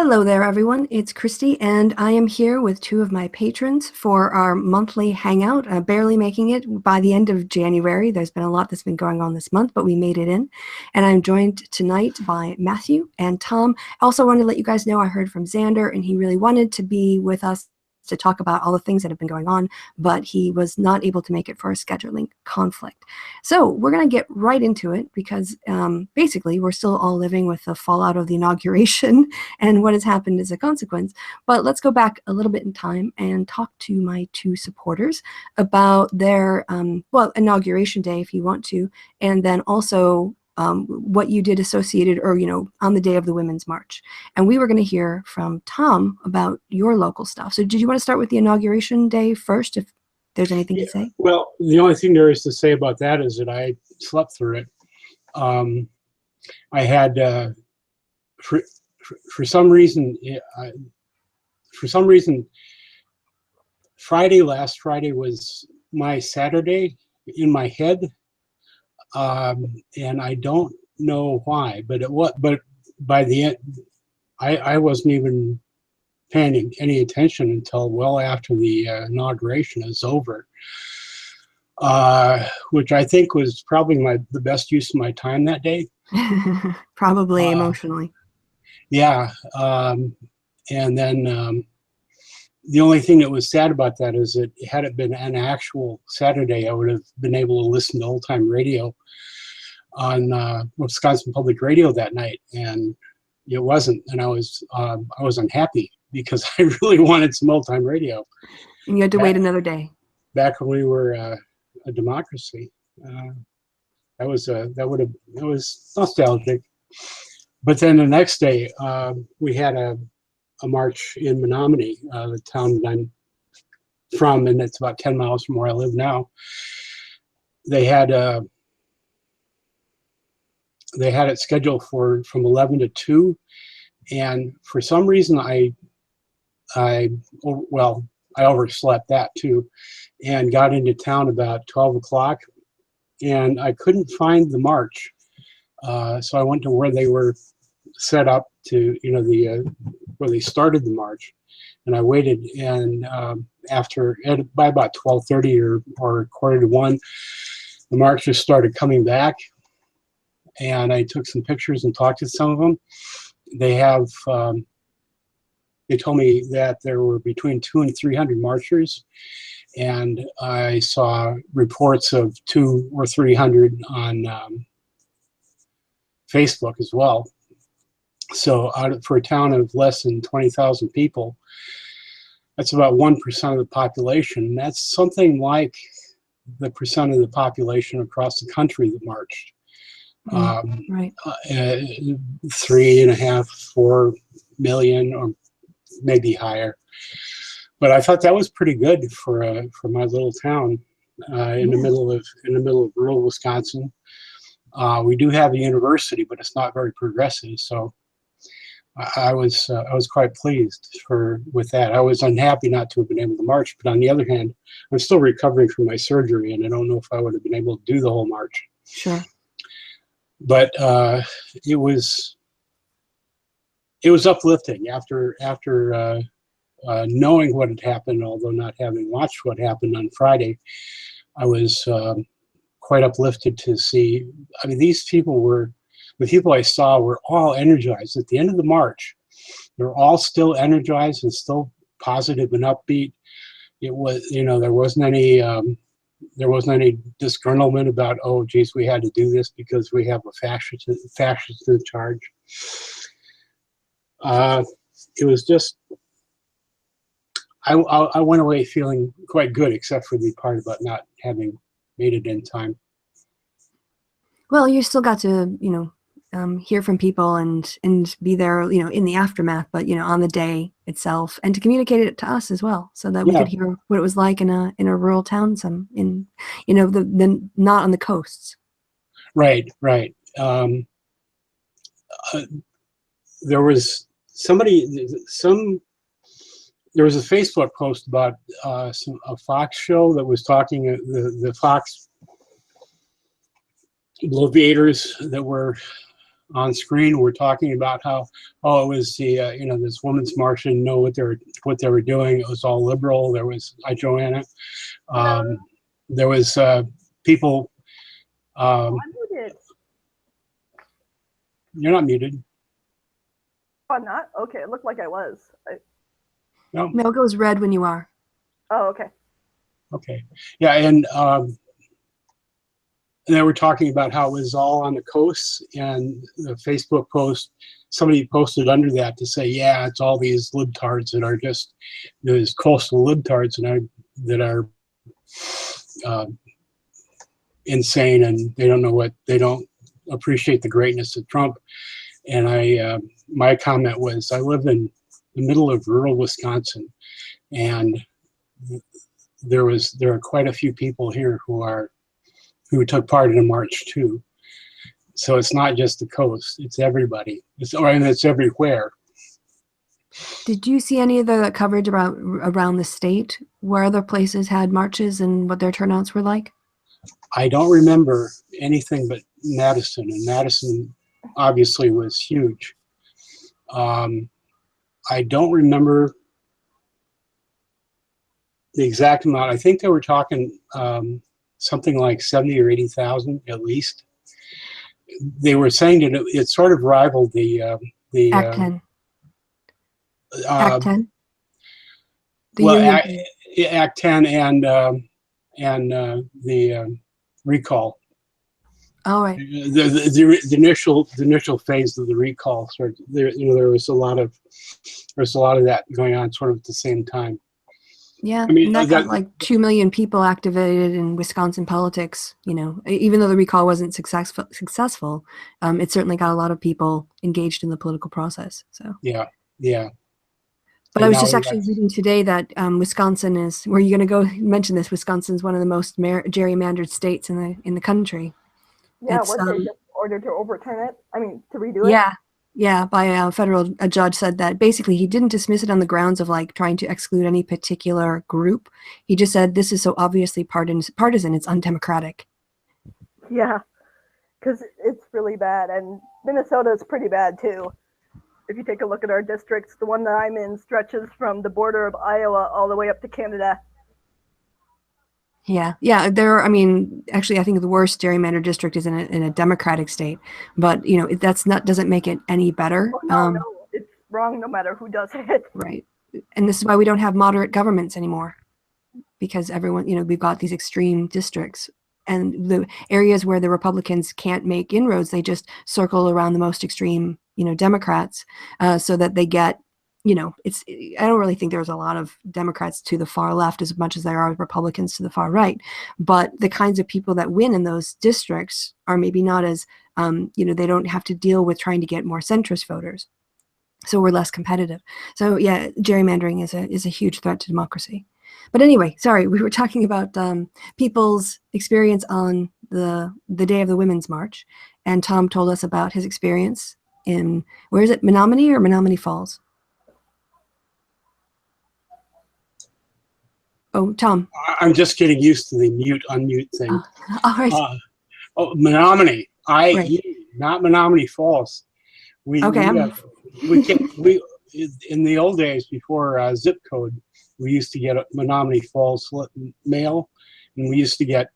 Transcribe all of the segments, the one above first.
Hello there, everyone. It's Kristi, and I am here with two of my patrons for our monthly hangout, barely making it by the end of January. There's been a lot that's been going on this month, but we made it in. And I'm joined tonight by Matthew and Tom. I also wanted to let you guys know I heard from Xander, and he really wanted to be with us to talk about all the things that have been going on, but he was not able to make it for a scheduling conflict. So we're going to get right into it because basically we're still all living with the fallout of the inauguration and what has happened as a consequence. But let's go back a little bit in time and talk to my two supporters about their, inauguration day, if you want to, and then also what you did associated or, on the day of the Women's March. And we were going to hear from Tom about your local stuff. So did you want to start with the inauguration day first, if there's anything to say? Well, the only thing there is to say about that is that I slept through it. I had, for some reason, last Friday was my Saturday in my head. And I don't know why, but by the end, I wasn't even paying any attention until well after the inauguration is over, which I think was probably the best use of my time that day. Probably emotionally. Yeah, and then the only thing that was sad about that is that had it been an actual Saturday, I would have been able to listen to old-time radio on Wisconsin Public Radio that night, and it wasn't, and I was unhappy because I really wanted some old-time radio. And you had to wait another day. Back when we were a democracy, that was nostalgic. But then the next day, we had a march in Menominee, the town that I'm from, and it's about 10 miles from where I live now. They had it scheduled from 11 to 2, and for some reason I overslept that too, and got into town about 12 o'clock, and I couldn't find the march, so I went to where they were set up to, where they started the march, and I waited, and by about 12:30 or quarter to 1, the march just started coming back, and I took some pictures and talked to some of them. They told me that there were between 200 and 300 marchers, and I saw reports of 200 or 300 on Facebook as well. So for a town of less than 20,000 people, that's about 1% of the population. And that's something like the percent of the population across the country that marched. Right. 3.5, 4 million, or maybe higher. But I thought that was pretty good for my little town in the middle of rural Wisconsin. We do have a university, but it's not very progressive. So I was quite pleased with that. I was unhappy not to have been able to march, but on the other hand, I'm still recovering from my surgery, and I don't know if I would have been able to do the whole march. Sure. But it was uplifting after knowing what had happened, although not having watched what happened on Friday. I was quite uplifted to see. I mean, the people I saw were all energized. At the end of the march, they were all still energized and still positive and upbeat. It was, there wasn't any disgruntlement about, oh, geez, we had to do this because we have a fascist in charge. It was just, I went away feeling quite good, except for the part about not having made it in time. Well, you still got to, hear from people and be there, in the aftermath, but, on the day itself, and to communicate it to us as well, so that we could hear what it was like in a rural town, the not on the coasts. Right. There was there was a Facebook post about a Fox show that was talking, the Fox bloviators that were on screen were talking about how, oh, it was the this women's march, didn't know what they were doing. It was all liberal. There was Joanna. There was people. I'm muted. You're not muted. Oh, I'm not? Okay, it looked like I was. No. No, it goes red when you are. Oh, okay. Okay. Yeah, and they were talking about how it was all on the coast, and the Facebook post, somebody posted under that to say, yeah, it's all these libtards that are just these coastal libtards that are insane, and they don't appreciate the greatness of Trump. And my comment was, I live in the middle of rural Wisconsin, and there are quite a few people here who took part in the march too. So it's not just the coast; it's everybody. It's everywhere. Did you see any of the coverage around the state where other places had marches and what their turnouts were like? I don't remember anything but Madison, and Madison obviously was huge. I don't remember the exact amount. I think they were talking something like 70 or 80,000 at least. They were saying that it sort of rivaled the Act 10. Act 10. Act 10 and the recall. All right. The initial phase of the recall, sort of, there was a lot of that going on sort of at the same time. Yeah, I mean, that got like 2 million people activated in Wisconsin politics. Even though the recall wasn't successful, it certainly got a lot of people engaged in the political process. So yeah. But I was just actually reading today that Wisconsin is, where you're going to go mention this, Wisconsin's one of the most gerrymandered states in the country. Yeah, what they just ordered to overturn it? I mean, to redo it? Yeah, by a judge said that basically he didn't dismiss it on the grounds of like trying to exclude any particular group. He just said this is so obviously partisan, it's undemocratic. Yeah, because it's really bad, and Minnesota is pretty bad too. If you take a look at our districts, the one that I'm in stretches from the border of Iowa all the way up to Canada. Yeah. Actually, I think the worst gerrymandered district is in a Democratic state, but doesn't make it any better. Oh, no, it's wrong no matter who does it. Right, and this is why we don't have moderate governments anymore, because everyone, we've got these extreme districts, and the areas where the Republicans can't make inroads, they just circle around the most extreme, Democrats, so that they get. I don't really think there's a lot of Democrats to the far left as much as there are Republicans to the far right, but the kinds of people that win in those districts are maybe not as, they don't have to deal with trying to get more centrist voters. So we're less competitive. So yeah, gerrymandering is a huge threat to democracy. But anyway, sorry, we were talking about people's experience on the day of the Women's March, and Tom told us about his experience in, where is it, Menominee or Menominee Falls? Oh, Tom. I'm just getting used to the unmute thing. All right. Menominee, right. Not Menominee Falls. We in the old days before zip code, we used to get a Menominee Falls mail, and we used to get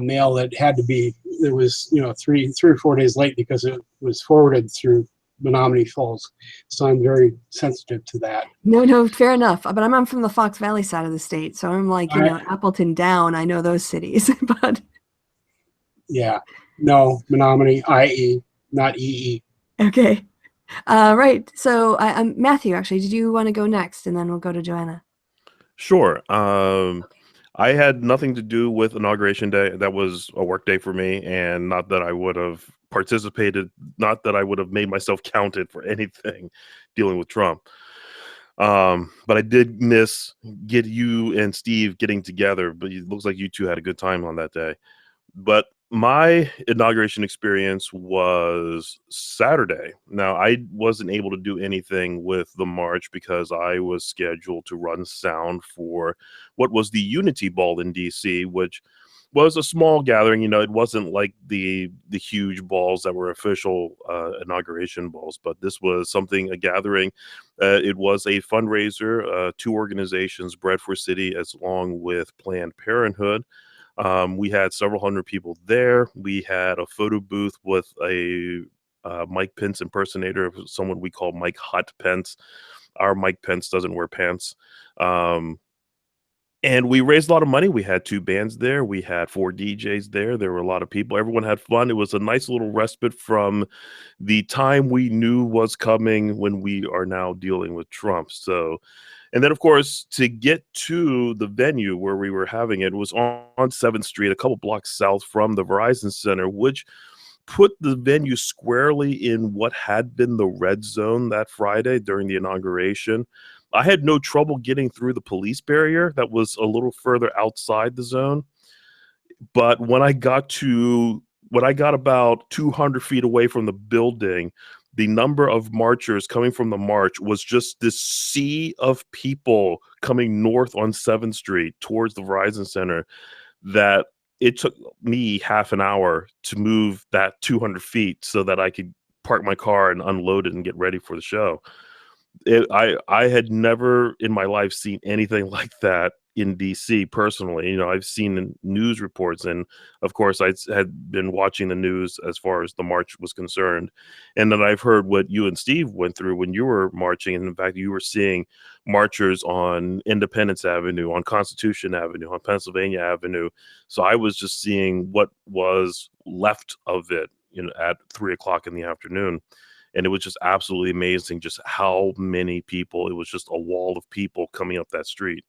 mail that had to be, it was 3 or 4 days late because it was forwarded through Menominee Falls, so I'm very sensitive to that. No, fair enough. But I'm from the Fox Valley side of the state, so I'm like, Appleton down. I know those cities, but yeah, no, Menominee, IE, not EE. Okay, right. So, Matthew, actually, did you want to go next, and then we'll go to Joanna? Sure. I had nothing to do with Inauguration Day. That was a work day for me, and not that I would have participated, not that I would have made myself counted for anything dealing with Trump. But I did miss you and Steve getting together, but it looks like you two had a good time on that day. But my inauguration experience was Saturday. Now, I wasn't able to do anything with the march because I was scheduled to run sound for what was the Unity Ball in DC, which was a small gathering. It wasn't like the huge balls that were official inauguration balls, but this was a gathering. It was a fundraiser. Two organizations, Bread for City, as along with Planned Parenthood. We had several hundred people there. We had a photo booth with a Mike Pence impersonator of someone we call Mike Hot Pence. Our Mike Pence doesn't wear pants. And we raised a lot of money. We had 2 bands there. We had 4 DJs there. There were a lot of people. Everyone had fun. It was a nice little respite from the time we knew was coming when we are now dealing with Trump. So, and then of course, to get to the venue where we were having it was on 7th Street, a couple blocks south from the Verizon Center, which put the venue squarely in what had been the red zone that Friday during the inauguration. I had no trouble getting through the police barrier that was a little further outside the zone. But when I got about 200 feet away from the building, the number of marchers coming from the march was just this sea of people coming north on 7th Street towards the Verizon Center that it took me half an hour to move that 200 feet so that I could park my car and unload it and get ready for the show. I had never in my life seen anything like that in DC personally. I've seen news reports, and of course I had been watching the news as far as the march was concerned. And then I've heard what you and Steve went through when you were marching. And in fact, you were seeing marchers on Independence Avenue, on Constitution Avenue, on Pennsylvania Avenue. So I was just seeing what was left of it, at 3:00 in the afternoon. And it was just absolutely amazing just how many people. It was just a wall of people coming up that street.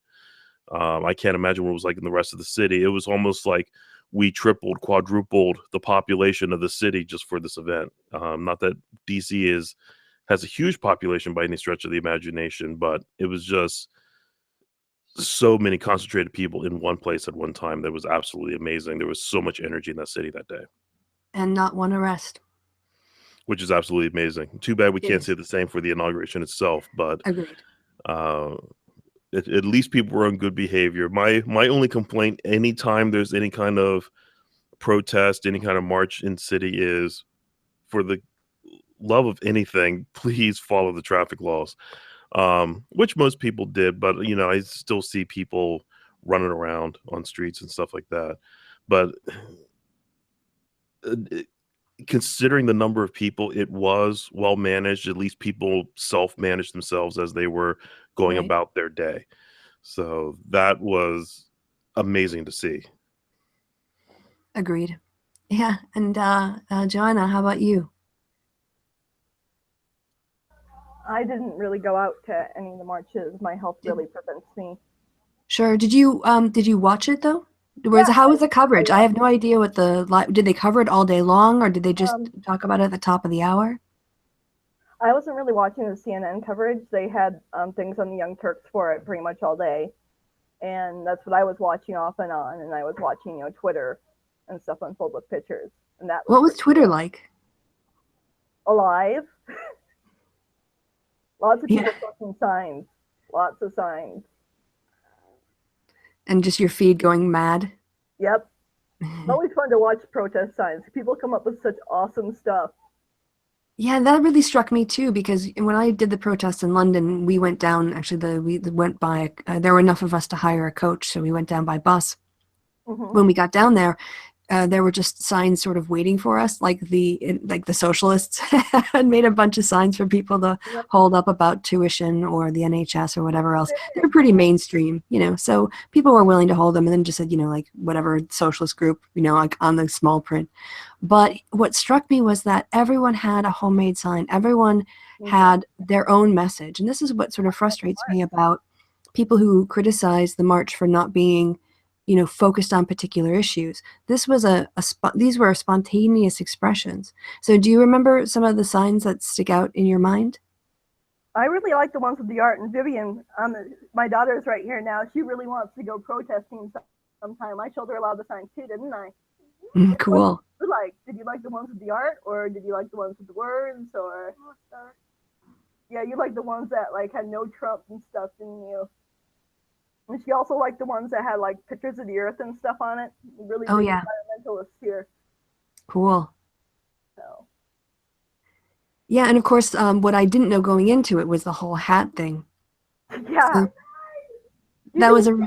I can't imagine what it was like in the rest of the city. It was almost like we tripled, quadrupled the population of the city just for this event. Not that DC has a huge population by any stretch of the imagination, but it was just so many concentrated people in one place at one time. That was absolutely amazing. There was so much energy in that city that day. And not one arrest. Which is absolutely amazing. Too bad we It can't is. say the same for the inauguration itself, but Agreed. At least people were on good behavior. My only complaint anytime there's any kind of protest, any kind of march in city is, for the love of anything, please follow the traffic laws, which most people did. But, I still see people running around on streets and stuff like that. But considering the number of people, it was well managed. At least people self-managed themselves as they were going Right. about their day. So that was amazing to see. Agreed. Yeah. And Joanna, how about you? I didn't really go out to any of the marches. My health really prevents me. Sure. Did you watch it though? Yeah, How was the coverage? I watched have no idea what did they cover it all day long, or did they just Um, talk about it at the top of the hour? I wasn't really watching the CNN coverage. They had things on the Young Turks for it pretty much all day, and that's what I was watching off and on. And I was watching, Twitter and stuff unfold with pictures, and that was What was pretty Twitter like? alive. Lots of Yeah. people posting signs, lots of signs. And just your feed going mad? Yep, it's always fun to watch protest signs. People come up with such awesome stuff. Yeah, that really struck me too, because when I did the protest in London, we went down, actually, we went by, there were enough of us to hire a coach, so we went down by bus. Hmm. When we got down there were just signs sort of waiting for us, like the socialists had made a bunch of signs for people to Yep. hold up about tuition or the NHS or whatever else. They were pretty mainstream, so people were willing to hold them, and then just said, like whatever socialist group, like on the small print. But what struck me was that everyone had a homemade sign. Everyone had their own message. And this is what sort of frustrates me about people who criticize the march for not being focused on particular issues. This was these were spontaneous expressions. So do you remember some of the signs that stick out in your mind? I really like the ones with the art. And Vivian, my daughter's right here now. She really wants to go protesting sometime. I showed her a lot of the signs too, didn't I? Cool. Did you like the ones with the art, or did you like the ones with the words, or? Yeah, you like the ones that had no Trump and stuff, didn't you? And she also liked the ones that had like pictures of the earth and stuff on it. Really Oh big yeah, environmentalists here. cool. So Yeah, and of course, what I didn't know going into it was the whole hat thing. yeah, So you that can was a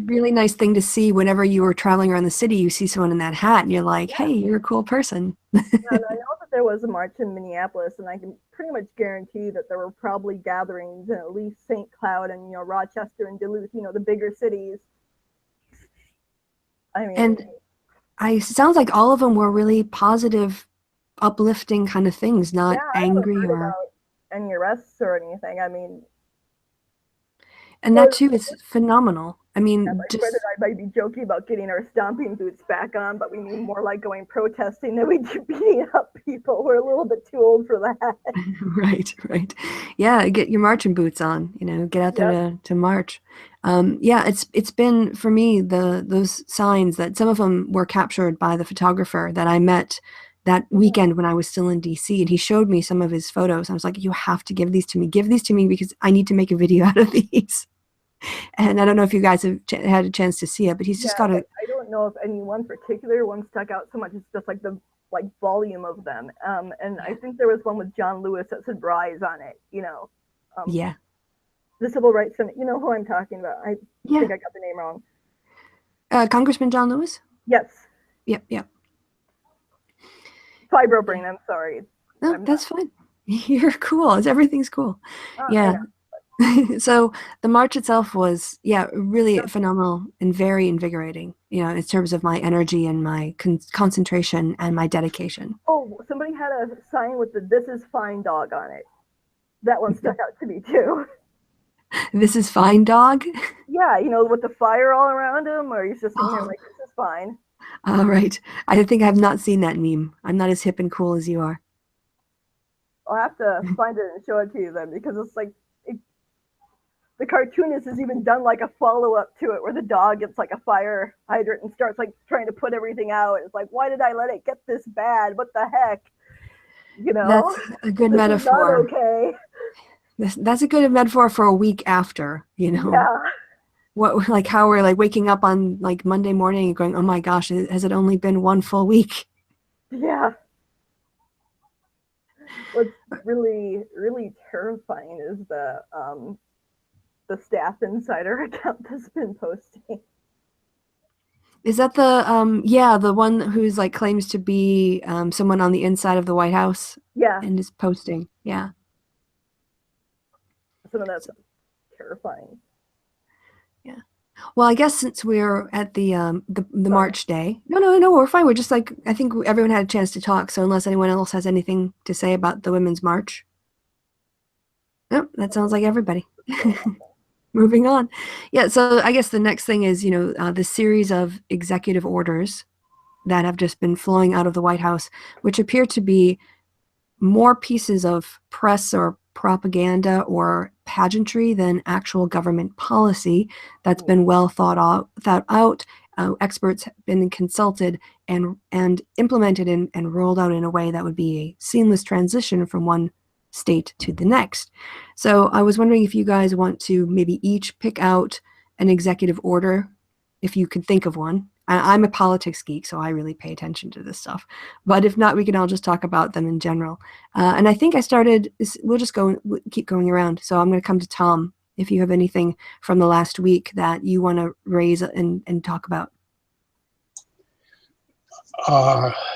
really nice thing to see whenever you were traveling around the city. You see someone in that hat, and you're like, yeah. "Hey, you're a cool person." And I know that there was a march in Minneapolis, and I can pretty much guarantee that there were probably gatherings in at least St. Cloud and Rochester and Duluth, the bigger cities. I mean, And sounds like all of them were really positive, uplifting kind of things, not yeah, I haven't angry heard or. about any arrests or anything. I mean, And that well, too is phenomenal. I yeah, mean, my friend just and I might be joking about getting our stomping boots back on, but we mean more like going protesting than we do beating up people. We're a little bit too old for that. right, right. Yeah, get your marching boots on, get out there Yep. to march. Yeah, it's been for me those signs that some of them were captured by the photographer that I met that weekend when I was still in DC, and he showed me some of his photos. I was like, you have to give these to me. Give these to me because I need to make a video out of these. And I don't know if you guys have had a chance to see it, but he's Yeah, just got but I don't know if any one particular one stuck out so much. It's just like the volume of them. And I think there was one with John Lewis that said "Rise" on it. yeah, The Civil Rights Center. You know who I'm talking about? I yeah. think I got the name wrong. Congressman John Lewis. Yes, Yep, yep. fibro brain. I'm sorry. No, that's fine. You're cool. Everything's cool. I Yeah. know. So the march itself was, yeah, really phenomenal and very invigorating, in terms of my energy and my concentration and my dedication. Oh, somebody had a sign with the "This is fine" dog on it. That one stuck out to me too. This is fine, dog. Yeah, with the fire all around him, or he's just sitting there like, "This is fine." All right. I think I have not seen that meme. I'm not as hip and cool as you are. I'll have to find it and show it to you then, because it's like the cartoonist has even done like a follow-up to it where the dog gets like a fire hydrant and starts like trying to put everything out. It's like, why did I let it get this bad? What the heck? That's a good this metaphor. is not okay. That's a good metaphor for a week after, Yeah. Like how we're like waking up on like Monday morning and going, oh my gosh, has it only been one full week? Yeah. What's really, really terrifying is the Staff Insider account that's been posting. Is that the one who's like claims to be someone on the inside of the White House? Yeah. And is posting. Yeah. Some of that's terrifying. Yeah. Well, I guess since we're at the March day. No, we're fine. We're just like, I think everyone had a chance to talk. So unless anyone else has anything to say about the Women's March. Nope, that sounds like everybody. Moving on. Yeah, so I guess the next thing is, the series of executive orders that have just been flowing out of the White House, which appear to be more pieces of press or propaganda or pageantry than actual government policy that's been well thought out. Experts have been consulted and implemented and rolled out in a way that would be a seamless transition from one state to the next. So I was wondering if you guys want to maybe each pick out an executive order, if you could think of one. I'm a politics geek, so I really pay attention to this stuff. But if not, we can all just talk about them in general. And I think we'll just keep going around. So I'm going to come to Tom, if you have anything from the last week that you want to raise and talk about.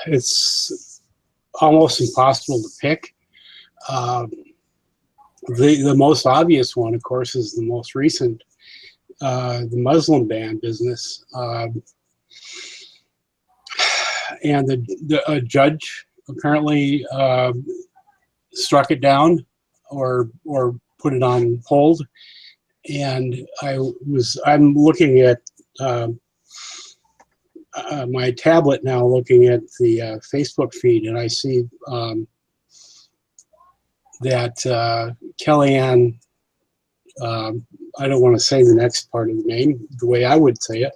It's almost impossible to pick. The most obvious one, of course, is the most recent, the Muslim ban business. And a judge apparently struck it down or put it on hold. And I'm looking at my tablet now, looking at the Facebook feed, and I see that Kellyanne, I don't want to say the next part of the name the way I would say it,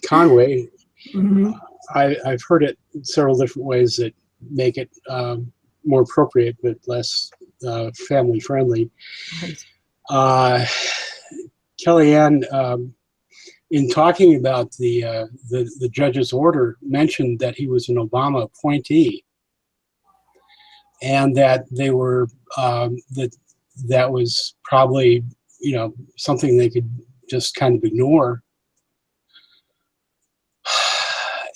Conway. Mm-hmm. I've heard it several different ways that make it more appropriate but less family friendly. Right. Kellyanne, in talking about the judge's order, mentioned that he was an Obama appointee, and that they were that was probably, you know, something they could just kind of ignore.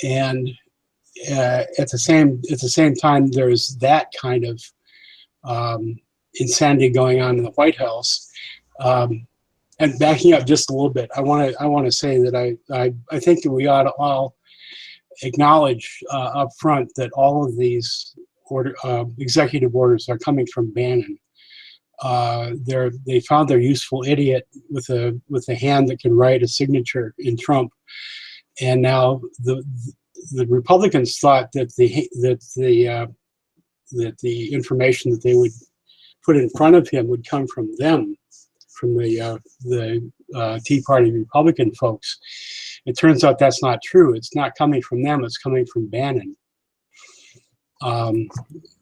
And at the same time, there's that kind of insanity going on in the White House. And backing up just a little bit, I want to say that I think that we ought to all acknowledge up front that all of these executive orders are coming from Bannon. They found their useful idiot with a hand that can write a signature in Trump, and now the Republicans thought that the information that they would put in front of him would come from them, from the Tea Party Republican folks. It turns out that's not true. It's not coming from them. It's coming from Bannon,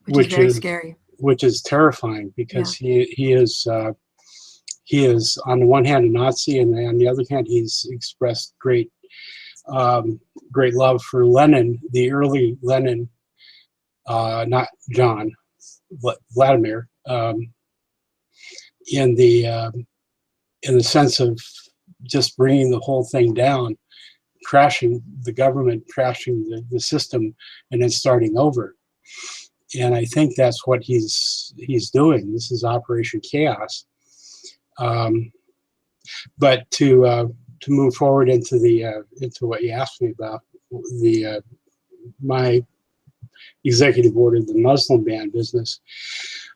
which is very scary. Which is terrifying, because he is on the one hand a Nazi, and on the other hand he's expressed great love for Lenin, the early Lenin, not John, but Vladimir, in the sense of just bringing the whole thing down, crashing the government, crashing the system, and then starting over. And I think that's what he's doing. This is Operation Chaos. But to move forward into what you asked me about, my executive order, the Muslim ban business.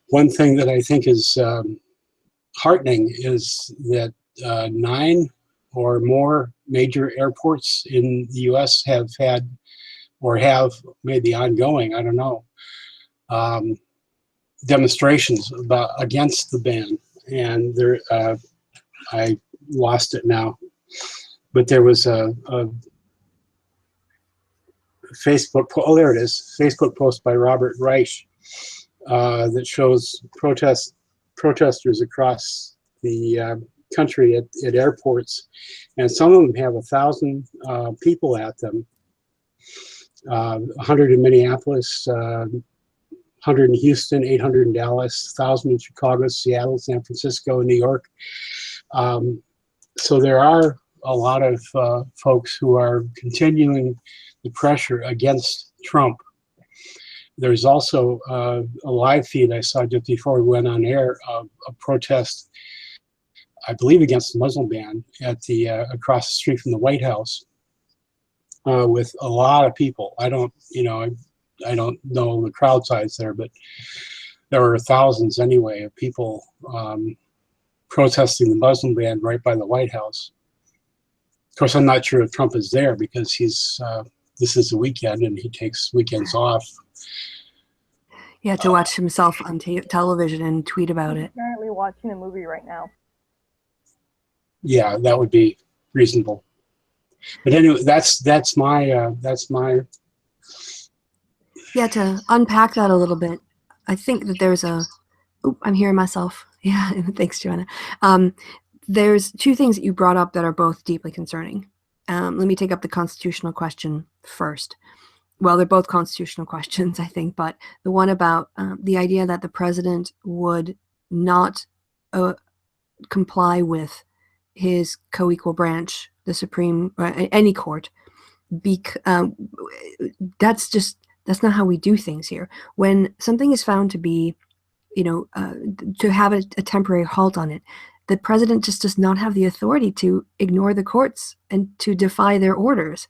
One thing that I think is heartening is that 9 or more major airports in the U.S. have had, or have maybe ongoing, I don't know, demonstrations against the ban. And there, I lost it now, but there was a Facebook, oh, there it is, Facebook post by Robert Reich that shows protesters across the country at airports, and some of them have 1,000 people at them. 100 in Minneapolis, 100 in Houston, 800 in Dallas, 1,000 in Chicago, Seattle, San Francisco, and New York. So there are a lot of folks who are continuing the pressure against Trump. There's also a live feed I saw just before we went on air of a protest, I believe, against the Muslim ban at the across the street from the White House, with a lot of people. I don't know the crowd size there, but there were thousands anyway of people protesting the Muslim ban right by the White House. Of course, I'm not sure if Trump is there, because he's this is the weekend and he takes weekends off. Yeah, to watch himself on television and tweet about it. Currently watching a movie right now. Yeah, that would be reasonable. But anyway, that's my Yeah, to unpack that a little bit, I think that there's I'm hearing myself. Yeah, thanks, Joanna. There's two things that you brought up that are both deeply concerning. Let me take up the constitutional question first. Well, they're both constitutional questions, I think, but the one about the idea that the president would not comply with his co-equal branch, the Supreme, any court, that's not how we do things here. When something is found to be, to have a temporary halt on it, the president just does not have the authority to ignore the courts and to defy their orders.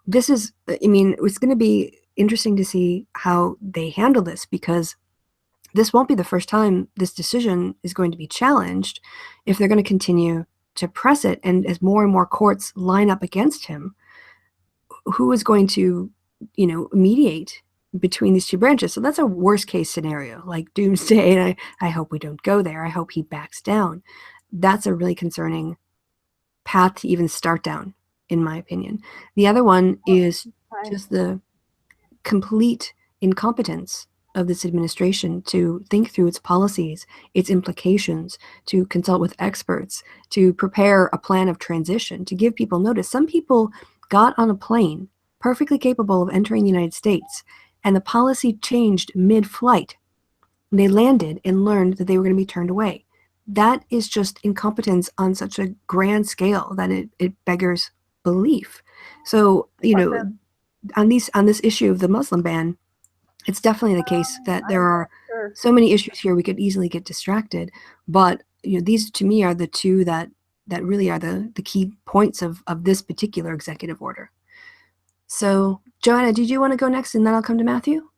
This is, it's going to be interesting to see how they handle this, because this won't be the first time this decision is going to be challenged if they're going to continue to press it. And as more and more courts line up against him, who is going to, mediate between these two branches? So that's a worst case scenario, like doomsday. And I hope we don't go there. I hope he backs down. That's a really concerning path to even start down, in my opinion. The other one is just the complete incompetence of this administration to think through its policies, its implications, to consult with experts, to prepare a plan of transition, to give people notice. Some people got on a plane perfectly capable of entering the United States, and the policy changed mid-flight. They landed and learned that they were going to be turned away. That is just incompetence on such a grand scale that it beggars belief. So, you know, on this issue of the Muslim ban, it's definitely the case that there are so many issues here we could easily get distracted. But you know, these to me are the two that really are the key points of this particular executive order. So, Joanna, did you want to go next, and then I'll come to Matthew?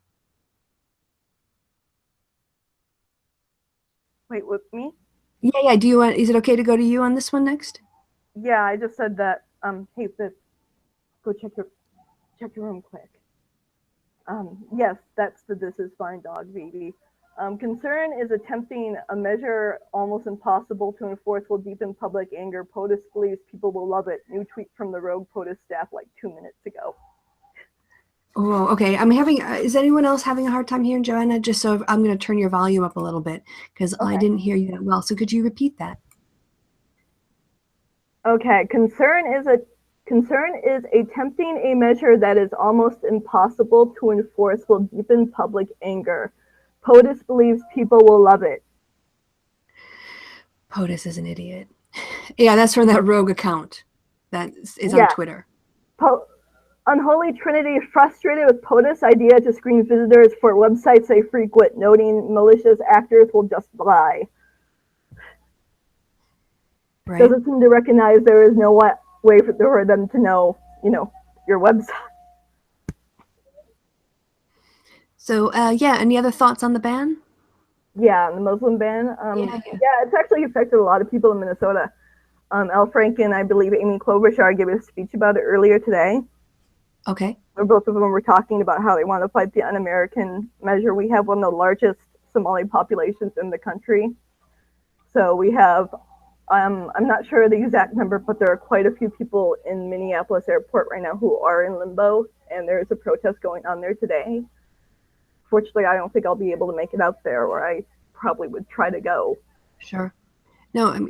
Wait, with me? Yeah. Do you want? Is it okay to go to you on this one next? Yeah, I just said that. Hey, Viv, go check your room quick. Yes, that's the "This Is Fine" dog, baby. Concern is attempting a measure almost impossible to enforce will deepen public anger. POTUS believes people will love it. New tweet from the rogue POTUS staff like 2 minutes ago. Oh, okay. I'm having. Is anyone else having a hard time hearing Joanna? Just so I'm going to turn your volume up a little bit because I didn't hear you that well. So could you repeat that? Okay. Concern is attempting a measure that is almost impossible to enforce will deepen public anger. POTUS believes people will love it. POTUS is an idiot. Yeah, that's from that rogue account that is on Twitter. Unholy Trinity is frustrated with POTUS idea to screen visitors for websites they frequent, noting malicious actors will just lie. Right. Doesn't seem to recognize there is no way for them to know, your website. So, any other thoughts on the ban? Yeah, the Muslim ban. Yeah, it's actually affected a lot of people in Minnesota. Al Franken, I believe Amy Klobuchar gave a speech about it earlier today. Okay. Where both of them were talking about how they want to fight the un-American measure. We have one of the largest Somali populations in the country. So we have, I'm not sure the exact number, but there are quite a few people in Minneapolis airport right now who are in limbo, and there's a protest going on there today. Fortunately, I don't think I'll be able to make it out there, or I probably would try to go. Sure. No, I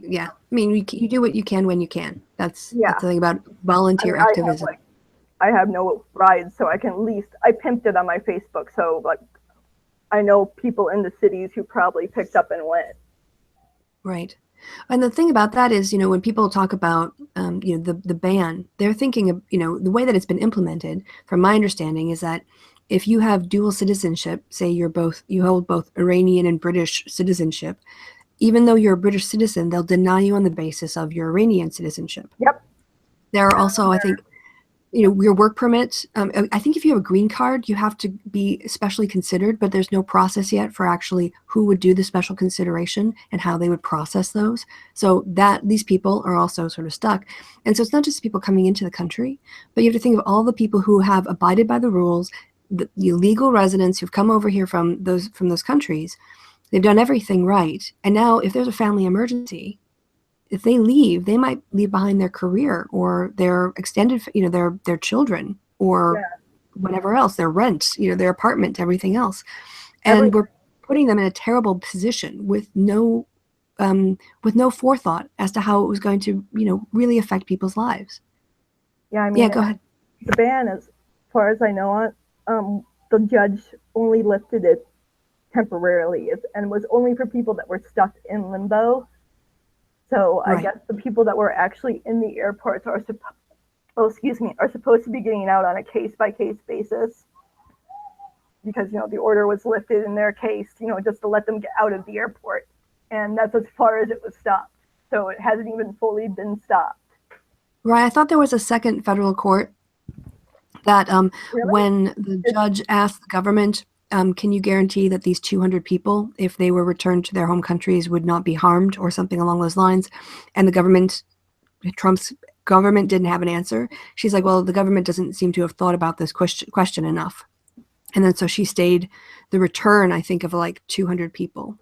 mean, you do what you can when you can. That's the thing about volunteer activism. I have no rides, so I can at least, I pimped it on my Facebook, so like I know people in the cities who probably picked up and went. Right. And the thing about that is, when people talk about, the ban, they're thinking of, the way that it's been implemented, from my understanding, is that if you have dual citizenship, say you hold both Iranian and British citizenship, even though you're a British citizen, they'll deny you on the basis of your Iranian citizenship. Yep. There are also, I think, your work permit. I think if you have a green card, you have to be specially considered, but there's no process yet for actually who would do the special consideration and how they would process those. So that these people are also sort of stuck. And so it's not just people coming into the country, but you have to think of all the people who have abided by the rules, the illegal residents who've come over here from those countries. They've done everything right. And now if there's a family emergency, if they leave, they might leave behind their career or their extended, their children or whatever else, their rent, their apartment, everything else. And we're putting them in a terrible position with no forethought as to how it was going to, really affect people's lives. Yeah, I mean, go ahead. The ban, as far as I know, the judge only lifted it temporarily and was only for people that were stuck in limbo. So I guess the people that were actually in the airports are supposed to be getting out on a case-by-case basis because, the order was lifted in their case, just to let them get out of the airport. And that's as far as it was stopped. So it hasn't even fully been stopped. Right. I thought there was a second federal court that Really? When the judge asked the government, can you guarantee that these 200 people, if they were returned to their home countries, would not be harmed or something along those lines? And Trump's government didn't have an answer. She's like, well, the government doesn't seem to have thought about this question enough. And then so she stayed the return, I think, of like 200 people.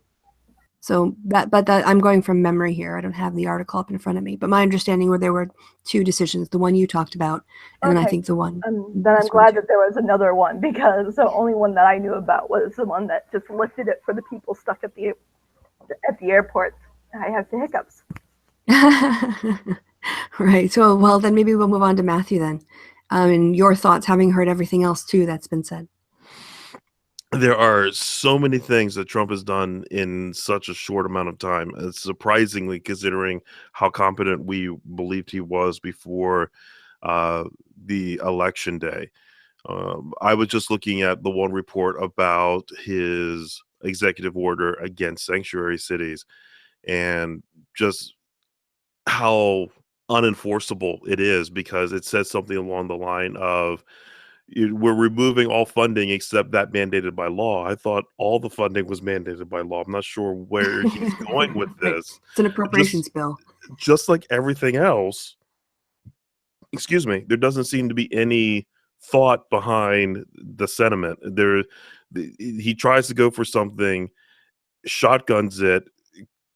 So but I'm going from memory here. I don't have the article up in front of me, but my understanding were there were two decisions, the one you talked about, and then I think the one. Then I'm glad that there was another one, because the only one that I knew about was the one that just lifted it for the people stuck at the airport. I have the hiccups. Right. So, well, then maybe we'll move on to Matthew then. And your thoughts, having heard everything else too that's been said. There are so many things that Trump has done in such a short amount of time. Surprisingly, considering how competent we believed he was before the election day. I was just looking at the one report about his executive order against sanctuary cities, and just how unenforceable it is, because it says something along the line of, we're removing all funding except that mandated by law. I thought all the funding was mandated by law. I'm not sure where he's going with Right. this. It's an appropriations bill. Just like everything else, excuse me, there doesn't seem to be any thought behind the sentiment. He tries to go for something, shotguns it,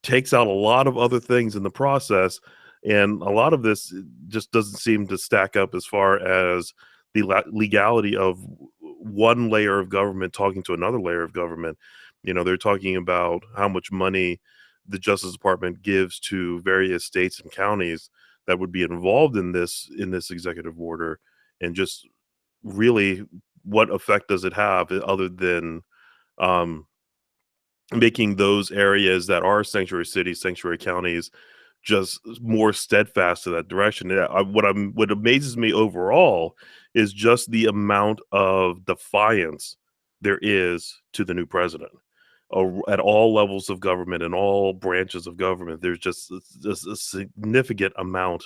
takes out a lot of other things in the process, and a lot of this just doesn't seem to stack up as far as the legality of one layer of government talking to another layer of government. They're talking about how much money the Justice Department gives to various states and counties that would be involved in this executive order, and just really what effect does it have other than making those areas that are sanctuary cities, sanctuary counties, just more steadfast to that direction. What amazes me overall is just the amount of defiance there is to the new president. At all levels of government and all branches of government, there's just a significant amount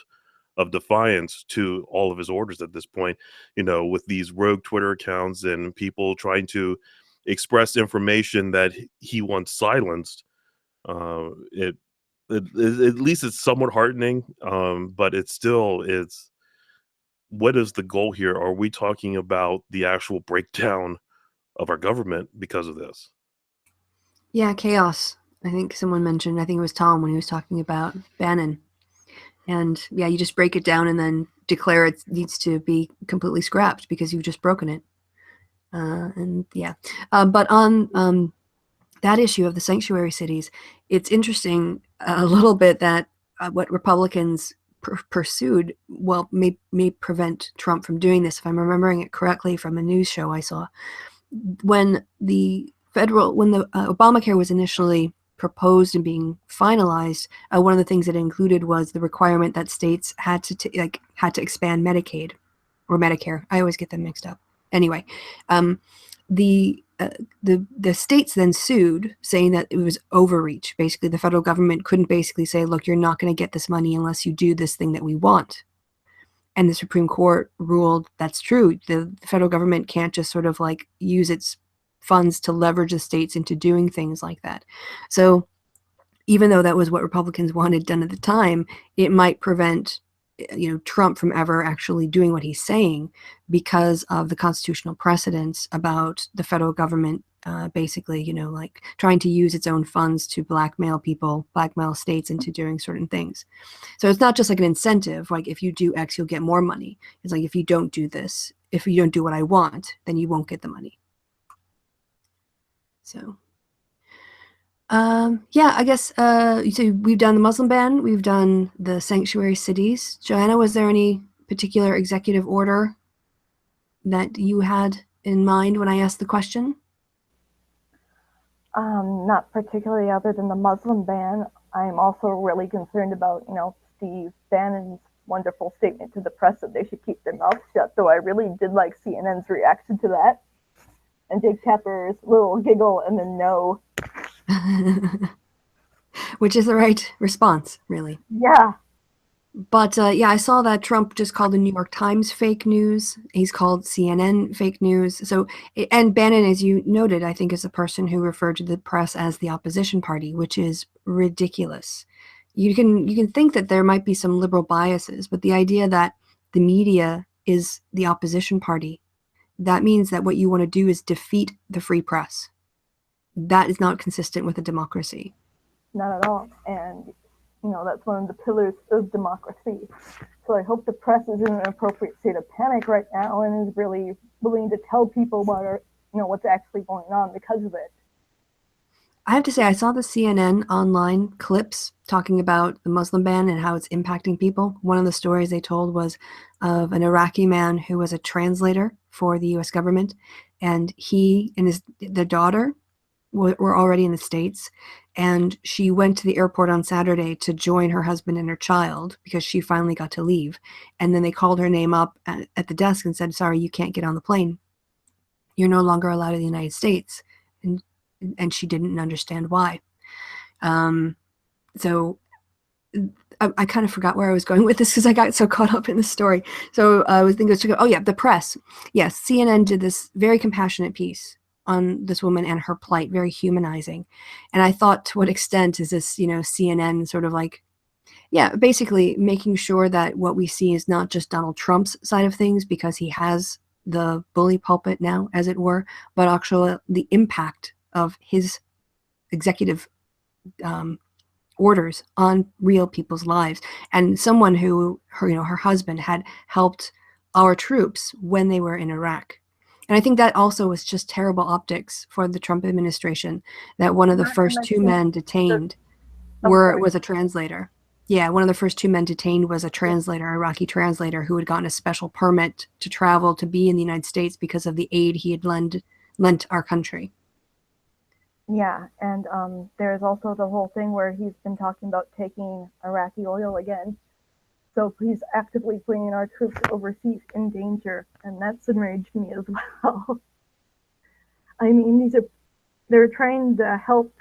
of defiance to all of his orders at this point, with these rogue Twitter accounts and people trying to express information that he once silenced. At least it's somewhat heartening, but it's what is the goal here? Are we talking about the actual breakdown of our government because of this? Yeah, chaos. I think someone mentioned, I think it was Tom when he was talking about Bannon. And yeah, you just break it down and then declare it needs to be completely scrapped because you've just broken it. And yeah, but on that issue of the sanctuary cities, it's interesting a little bit that what Republicans pursued, well, may prevent Trump from doing this. If I'm remembering it correctly from a news show I saw, when the Obamacare was initially proposed and being finalized, one of the things it included was the requirement that states had to expand Medicaid or Medicare. I always get them mixed up. Anyway, the states then sued, saying that it was overreach. Basically, the federal government couldn't basically say, look, you're not going to get this money unless you do this thing that we want. And the Supreme Court ruled that's true. The federal government can't just sort of like use its funds to leverage the states into doing things like that. So even though that was what Republicans wanted done at the time, it might prevent Trump from ever actually doing what he's saying because of the constitutional precedents about the federal government basically, like trying to use its own funds to blackmail states into doing certain things. So it's not just like an incentive, like if you do X, you'll get more money. It's like, if you don't do this, if you don't do what I want, then you won't get the money. So yeah, I guess so we've done the Muslim ban, we've done the sanctuary cities. Joanna, was there any particular executive order that you had in mind when I asked the question? Not particularly, other than the Muslim ban. I'm also really concerned about, Steve Bannon's wonderful statement to the press that they should keep their mouths shut, though I really did like CNN's reaction to that. And Jake Tapper's little giggle and then no. Which is the right response, really. Yeah. But yeah, I saw that Trump just called the New York Times fake news. He's called CNN fake news. So, and Bannon, as you noted, I think is the person who referred to the press as the opposition party, which is ridiculous. You can think that there might be some liberal biases, but the idea that the media is the opposition party, that means that what you want to do is defeat the free press. That is not consistent with a democracy. not at all. And that's one of the pillars of democracy. So I hope the press is in an appropriate state of panic right now and is really willing to tell people what's actually going on because of it. I have to say, I saw the CNN online clips talking about the Muslim ban and how it's impacting people. One of the stories they told was of an Iraqi man who was a translator for the US government, and he and their daughter were already in the States, and she went to the airport on Saturday to join her husband and her child because she finally got to leave. And then they called her name up at the desk and said, sorry, you can't get on the plane. You're no longer allowed in the United States. And she didn't understand why. So I kind of forgot where I was going with this because I got so caught up in the story. So I was thinking, oh yeah, the press. Yes, CNN did this very compassionate piece on this woman and her plight, very humanizing. And I thought, to what extent is this, CNN sort of like, yeah, basically making sure that what we see is not just Donald Trump's side of things because he has the bully pulpit now, as it were, but actually the impact of his executive orders on real people's lives. And someone who, her husband had helped our troops when they were in Iraq. And I think that also was just terrible optics for the Trump administration, that one of the first two men detained was a translator. Yeah, one of the first two men detained was a translator, Iraqi translator, who had gotten a special permit to travel to be in the United States because of the aid he had lent our country. Yeah, and there's also the whole thing where he's been talking about taking Iraqi oil again. So he's actively bringing our troops overseas in danger, and that's enraged me as well. I mean, they're trying to help,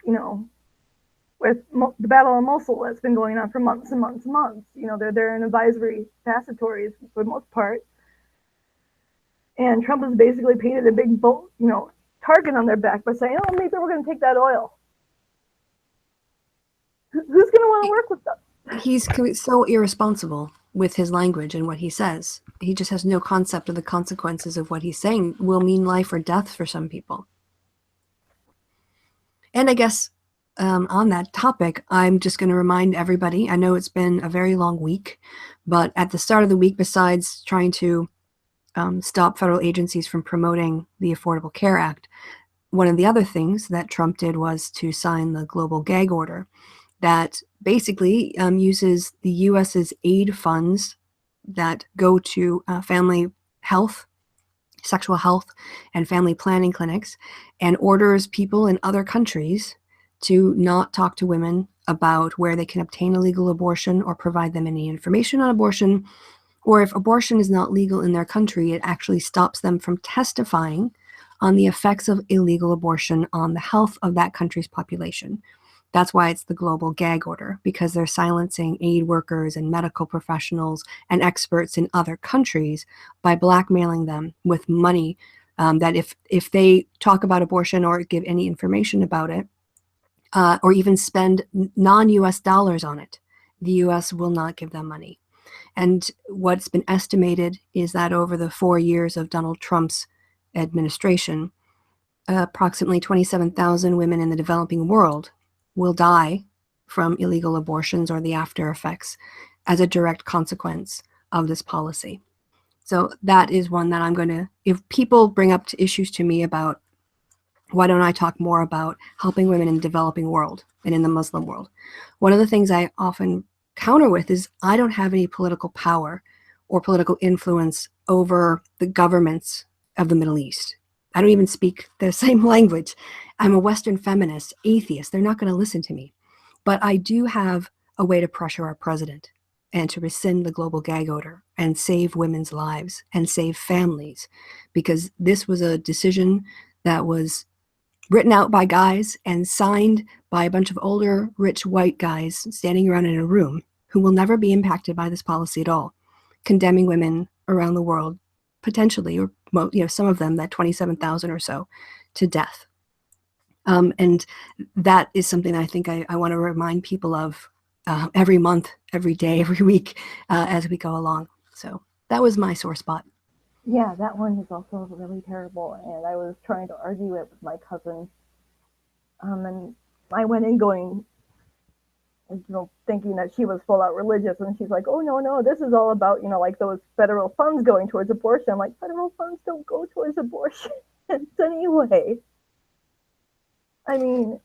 with the Battle of Mosul that's been going on for months and months and months. They're in advisory passatories for the most part. And Trump has basically painted a big target on their back by saying, oh, maybe we're going to take that oil. Who's going to want to work with them? He's so irresponsible with his language and what he says. He just has no concept of the consequences of what he's saying will mean life or death for some people. And I guess on that topic, I'm just going to remind everybody, I know it's been a very long week, but at the start of the week, besides trying to stop federal agencies from promoting the Affordable Care Act, one of the other things that Trump did was to sign the global gag order that basically uses the U.S.'s aid funds that go to family health, sexual health, and family planning clinics, and orders people in other countries to not talk to women about where they can obtain a legal abortion or provide them any information on abortion. Or if abortion is not legal in their country, it actually stops them from testifying on the effects of illegal abortion on the health of that country's population. That's why it's the global gag order, because they're silencing aid workers and medical professionals and experts in other countries by blackmailing them with money that if they talk about abortion or give any information about it, or even spend non-US dollars on it, the US will not give them money. And what's been estimated is that over the 4 years of Donald Trump's administration, approximately 27,000 women in the developing world will die from illegal abortions or the after effects as a direct consequence of this policy. So that is one that I'm going to, if people bring up issues to me about why don't I talk more about helping women in the developing world and in the Muslim world, one of the things I often counter with is I don't have any political power or political influence over the governments of the Middle East. I don't even speak the same language. I'm a Western feminist, atheist. They're not going to listen to me. But I do have a way to pressure our president and to rescind the global gag order and save women's lives and save families, because this was a decision that was written out by guys and signed by a bunch of older, rich white guys standing around in a room who will never be impacted by this policy at all, condemning women around the world, potentially, or some of them, that 27,000 or so, to death. And that is something that I think I want to remind people of every month, every day, every week as we go along. So that was my sore spot. Yeah, that one is also really terrible, and I was trying to argue it with my cousin. And I went in going, thinking that she was full out religious, and she's like, oh no, this is all about, like those federal funds going towards abortion. I'm like, federal funds don't go towards abortion anyway. I mean,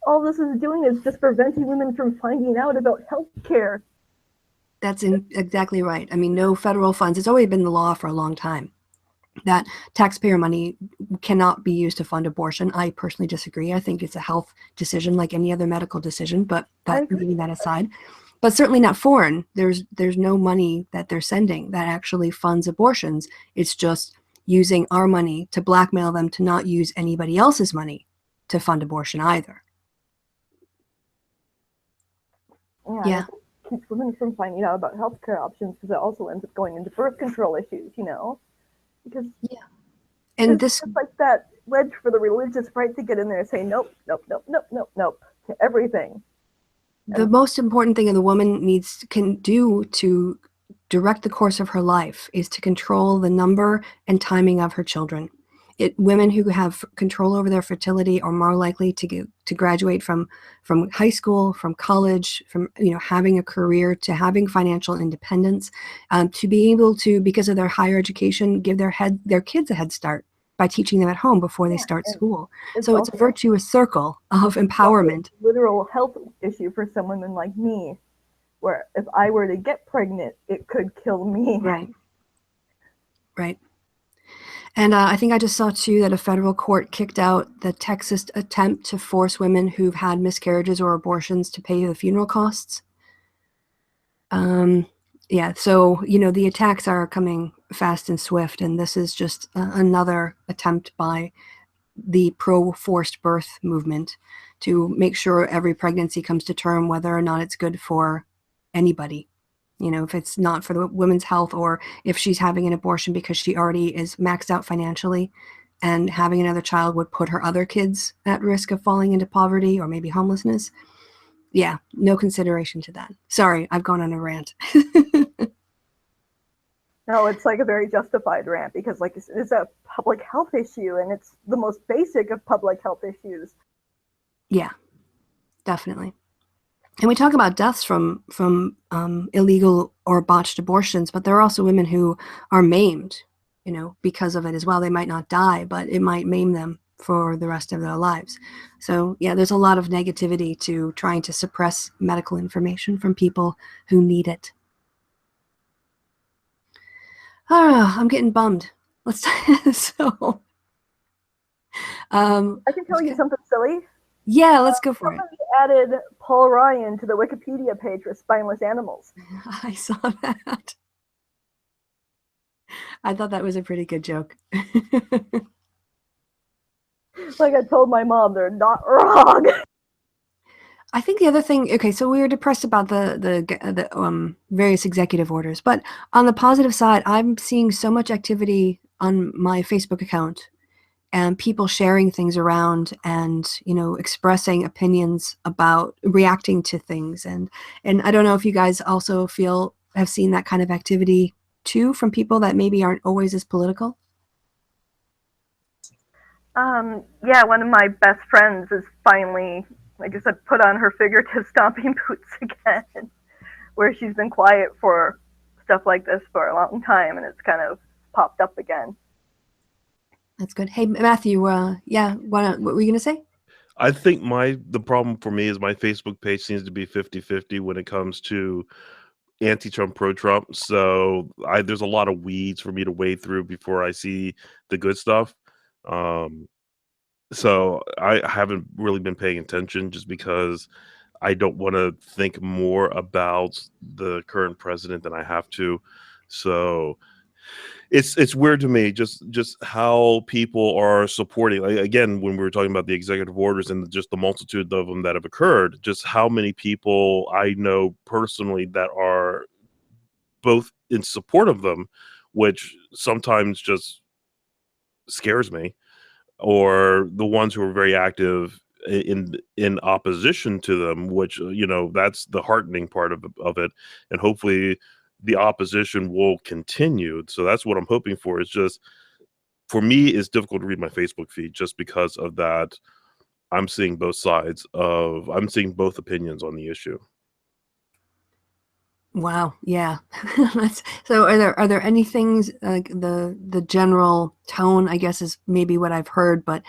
all this is doing is just preventing women from finding out about health care. That's exactly right. I mean, no federal funds. It's always been the law for a long time that taxpayer money cannot be used to fund abortion. I personally disagree. I think it's a health decision like any other medical decision, but leaving that aside. But certainly not foreign. There's no money that they're sending that actually funds abortions. It's just using our money to blackmail them to not use anybody else's money to fund abortion either. Yeah. It keeps women from finding out about healthcare options, because it also ends up going into birth control issues, because and this it's like that wedge for the religious right to get in there and say nope to everything. The most important thing a woman can do to direct the course of her life is to control the number and timing of her children. Women who have control over their fertility are more likely to graduate from high school, from college, from having a career, to having financial independence, to be able to, because of their higher education, give their kids a head start by teaching them at home before they start school. So it's a virtuous circle of empowerment. It's a literal health issue for some women like me, where if I were to get pregnant, it could kill me. Right. And I think I just saw, too, that a federal court kicked out the Texas attempt to force women who've had miscarriages or abortions to pay the funeral costs. Yeah, so, the attacks are coming fast and swift, and this is just another attempt by the pro-forced birth movement to make sure every pregnancy comes to term, whether or not it's good for anybody. If it's not for the women's health, or if she's having an abortion because she already is maxed out financially, and having another child would put her other kids at risk of falling into poverty or maybe homelessness. Yeah, no consideration to that. Sorry, I've gone on a rant. No, it's like a very justified rant, because it's a public health issue, and it's the most basic of public health issues. Yeah, definitely. And we talk about deaths from illegal or botched abortions, but there are also women who are maimed, because of it as well. They might not die, but it might maim them for the rest of their lives. So yeah, there's a lot of negativity to trying to suppress medical information from people who need it. I'm getting bummed. I can tell you something silly. Yeah, let's go for it. Somebody added Paul Ryan to the Wikipedia page for spineless animals. I saw that. I thought that was a pretty good joke. Like I told my mom, they're not wrong. I think the other thing, okay, so we were depressed about the various executive orders, but on the positive side, I'm seeing so much activity on my Facebook account, and people sharing things around, and expressing opinions about reacting to things, and I don't know if you guys also have seen that kind of activity too, from people that maybe aren't always as political. Yeah, one of my best friends is finally, like I said, put on her figurative stomping boots again, where she's been quiet for stuff like this for a long time, and it's kind of popped up again. That's good. Hey, Matthew, yeah, what were you going to say? I think the problem for me is my Facebook page seems to be 50-50 when it comes to anti-Trump, pro-Trump. So there's a lot of weeds for me to wade through before I see the good stuff. So I haven't really been paying attention, just because I don't want to think more about the current president than I have to. So it's weird to me just how people are supporting. Again, when we were talking about the executive orders and just the multitude of them that have occurred, just how many people I know personally that are both in support of them, which sometimes just scares me, or the ones who are very active in opposition to them, which that's the heartening part of it, and hopefully the opposition will continue. So that's what I'm hoping for. It's just, for me, it's difficult to read my Facebook feed just because of that. I'm seeing both opinions on the issue. Wow. Yeah. So are there any things like the general tone, I guess, is maybe what I've heard, but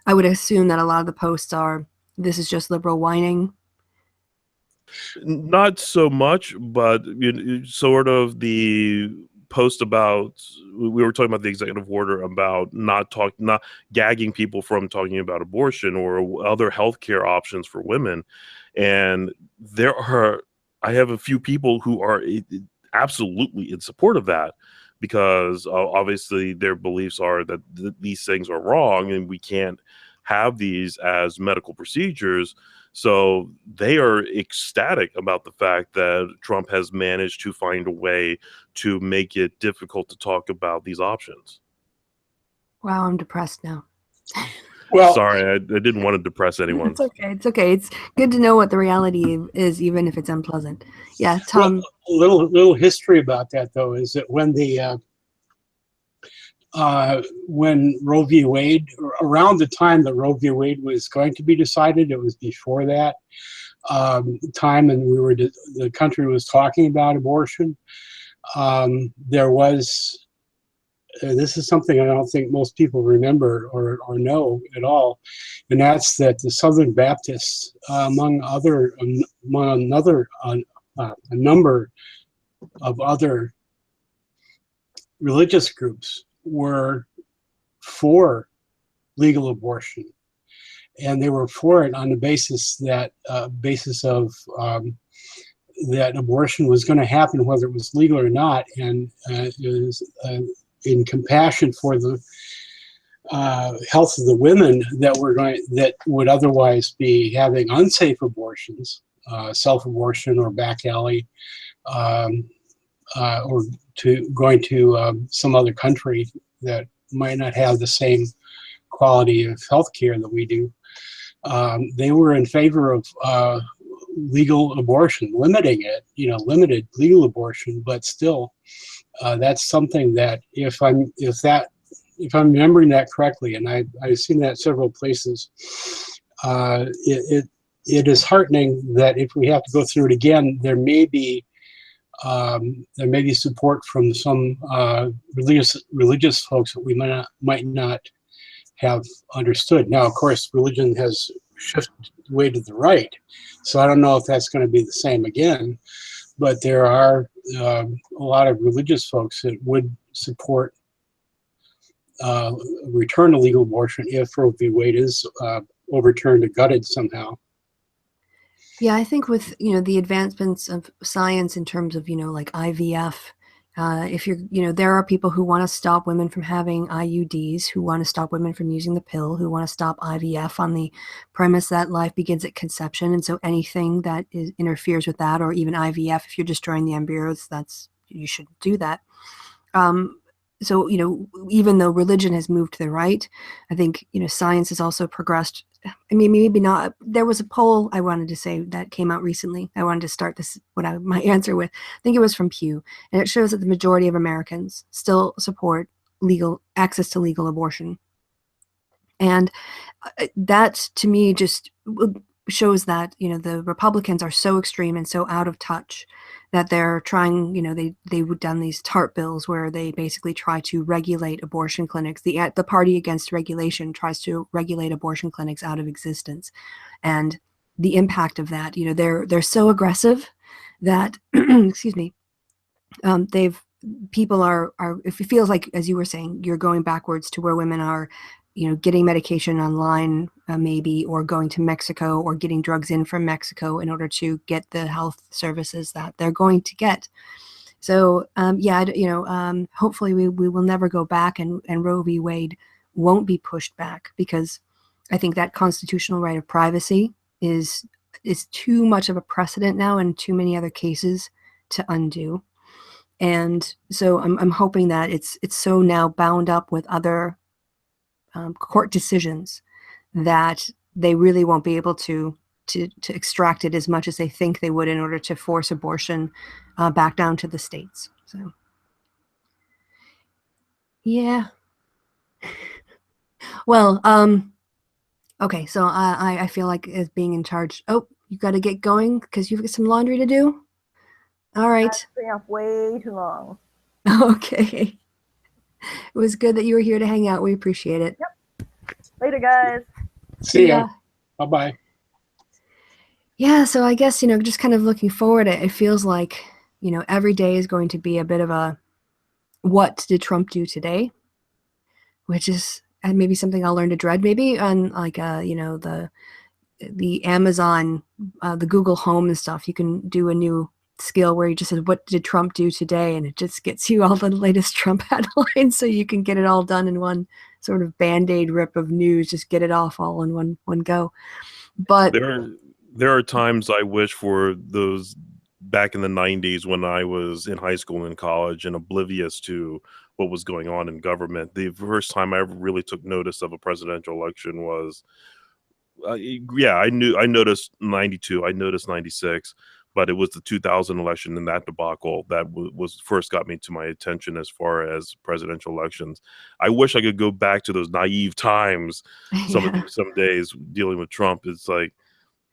I would assume that a lot of the posts are, this is just liberal whining. Not so much, but sort of the post about, we were talking about the executive order about not gagging people from talking about abortion or other healthcare options for women. And I have a few people who are absolutely in support of that, because obviously their beliefs are that these things are wrong and we can't have these as medical procedures. So they are ecstatic about the fact that Trump has managed to find a way to make it difficult to talk about these options. Wow, I'm depressed now. Well, sorry, I didn't want to depress anyone. It's okay. It's okay. It's good to know what the reality is, even if it's unpleasant. Yeah, well, Tom. a little history about that though is that when Roe v. Wade, around the time that Roe v. Wade was going to be decided, it was before that time, and the country was talking about abortion. There was, this is something I don't think most people remember or know at all, and that's that the Southern Baptists, among a number of other religious groups, were for legal abortion, and they were for it on the basis of that abortion was going to happen whether it was legal or not, and it was in compassion for the health of the women that would otherwise be having unsafe abortions, self-abortion or back alley, or going to some other country that might not have the same quality of health care that we do. They were in favor of legal abortion, limiting it, limited legal abortion, but still, that's something that if I'm remembering that correctly, and I've seen that several places, it is heartening that if we have to go through it again, there may be support from some religious folks that we might not have understood. Now, of course, religion has shifted way to the right, so I don't know if that's going to be the same again. But there are a lot of religious folks that would support return to legal abortion if Roe v. Wade is overturned or gutted somehow. Yeah, I think with, the advancements of science in terms of, like IVF, if there are people who want to stop women from having IUDs, who want to stop women from using the pill, who want to stop IVF on the premise that life begins at conception. And so anything that interferes with that, or even IVF, if you're destroying the embryos, you shouldn't do that. So, even though religion has moved to the right, I think, science has also progressed. I mean, maybe not. There was a poll I wanted to say that came out recently. I wanted to start my answer with. I think it was from Pew, and it shows that the majority of Americans still support access to legal abortion. And that, to me, just shows that, the Republicans are so extreme and so out of touch that they're trying, they've done these TARP bills where they basically try to regulate abortion clinics. The party against regulation tries to regulate abortion clinics out of existence. And the impact of that, they're so aggressive that, excuse me, people are, if it feels like, as you were saying, you're going backwards to where women are, getting medication online, maybe, or going to Mexico, or getting drugs in from Mexico in order to get the health services that they're going to get. So, hopefully we will never go back, and Roe v. Wade won't be pushed back, because I think that constitutional right of privacy is too much of a precedent now in too many other cases to undo. And so I'm hoping that it's so now bound up with other court decisions that they really won't be able to extract it as much as they think they would in order to force abortion back down to the states. So, yeah. Well, Okay, so I feel like as being in charge. Oh, you got to get going because you've got some laundry to do. All right. That's been off way too long. Okay. It was good that you were here to hang out. We appreciate it. Yep. Later, guys. See ya. Bye-bye. Yeah, so I guess, just kind of looking forward, it feels like, every day is going to be a bit of a what did Trump do today? Which is maybe something I'll learn to dread. Maybe on like the Amazon, the Google Home and stuff, you can do a new skill where you just said, what did Trump do today? And it just gets you all the latest Trump headlines so you can get it all done in one sort of Band-Aid rip of news, just get it off all in one go. But there are times I wish for those back in the 90s when I was in high school and college and oblivious to what was going on in government. The first time I ever really took notice of a presidential election was I noticed 92, I noticed 96, but it was the 2000 election and that debacle that was first got me to my attention as far as presidential elections. I wish I could go back to those naive times. yeah. Some days dealing with Trump, it's like,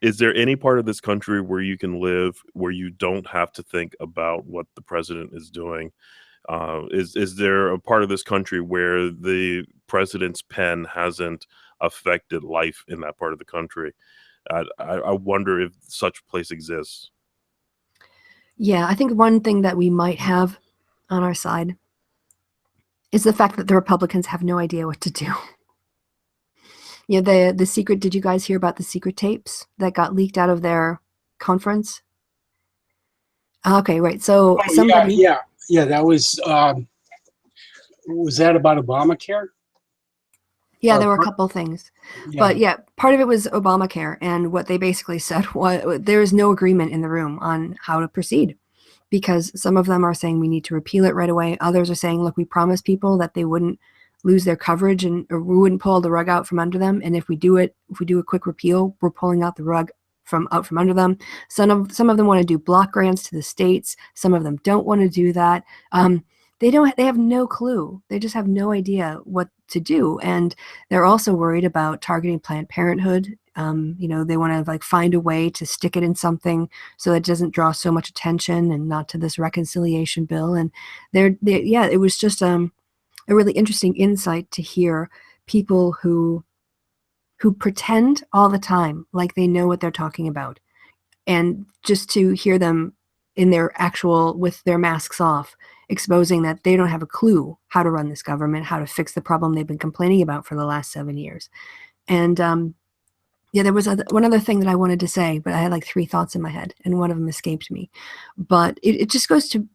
is there any part of this country where you can live where you don't have to think about what the president is doing? Is there a part of this country where the president's pen hasn't affected life in that part of the country? I wonder if such a place exists. Yeah, I think one thing that we might have on our side is the fact that the Republicans have no idea what to do. The secret, did you guys hear about the secret tapes that got leaked out of their conference? Okay, right. So somebody Yeah, that was that about Obamacare? Yeah, there were a couple things. Yeah. But yeah, part of it was Obamacare. And what they basically said was there is no agreement in the room on how to proceed, because some of them are saying we need to repeal it right away. Others are saying, look, we promised people that they wouldn't lose their coverage or we wouldn't pull the rug out from under them. And if we do a quick repeal, we're pulling out the rug from under them. Some of them want to do block grants to the states. Some of them don't want to do that. They have no clue. They just have no idea what to do. And they're also worried about targeting Planned Parenthood. They want to find a way to stick it in something so that it doesn't draw so much attention and not to this reconciliation bill. And it was just a really interesting insight to hear people who pretend all the time like they know what they're talking about. And just to hear them in their with their masks off, exposing that they don't have a clue how to run this government, how to fix the problem they've been complaining about for the last 7 years. And there was one other thing that I wanted to say, but I had 3 thoughts in my head, and one of them escaped me. But it just goes to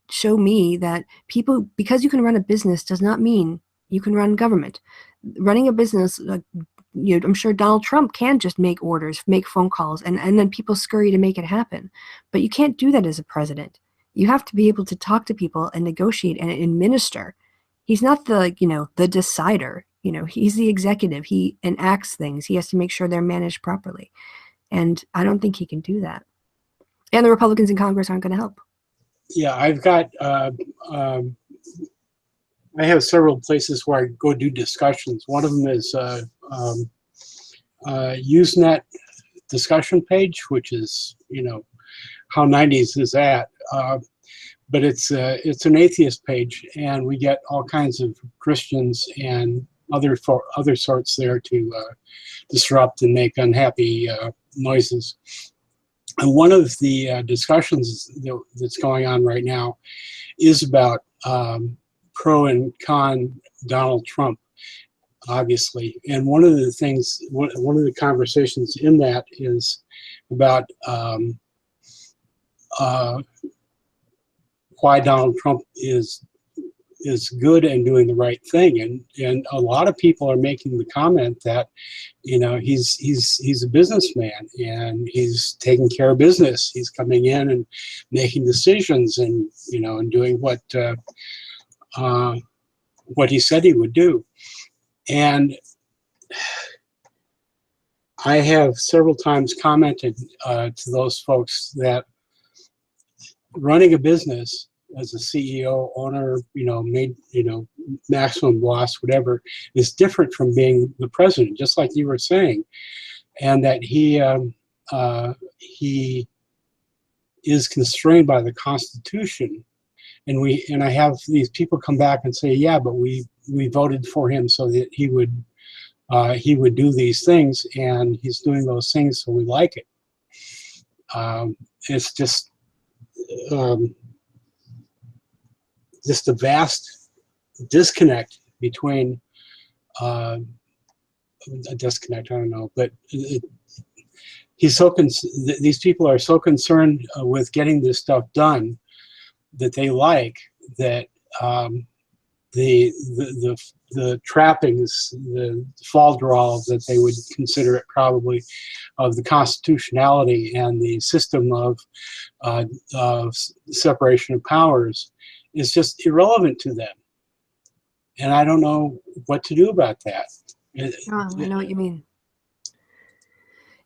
show me that people, because you can run a business, does not mean you can run government. Running a business, I'm sure Donald Trump can just make orders, make phone calls, and then people scurry to make it happen. But you can't do that as a president. You have to be able to talk to people and negotiate and administer. He's not the decider. He's the executive. He enacts things. He has to make sure they're managed properly. And I don't think he can do that. And the Republicans in Congress aren't going to help. Yeah, I've got, I have several places where I go do discussions. One of them is Usenet discussion page, which is, how 90s is that? But it's an atheist page, and we get all kinds of Christians and other sorts there to disrupt and make unhappy noises. And one of the discussions that's going on right now is about pro and con Donald Trump, obviously. And one of the things, one of the conversations in that is about why Donald Trump is good and doing the right thing, and a lot of people are making the comment that he's a businessman and he's taking care of business. He's coming in and making decisions and and doing what he said he would do. And I have several times commented to those folks that running a business as a CEO, owner, maximum boss, whatever, is different from being the president, just like you were saying, and that he is constrained by the Constitution. And I have these people come back and say, yeah, but we voted for him so that he would do these things, and he's doing those things, so we like it. It's just a vast disconnect between a disconnect. I don't know, but these people are so concerned with getting this stuff done that they like that the trappings, the falderall that they would consider it probably, of the constitutionality and the system of separation of powers is just irrelevant to them. And I don't know what to do about that. Oh, I know what you mean.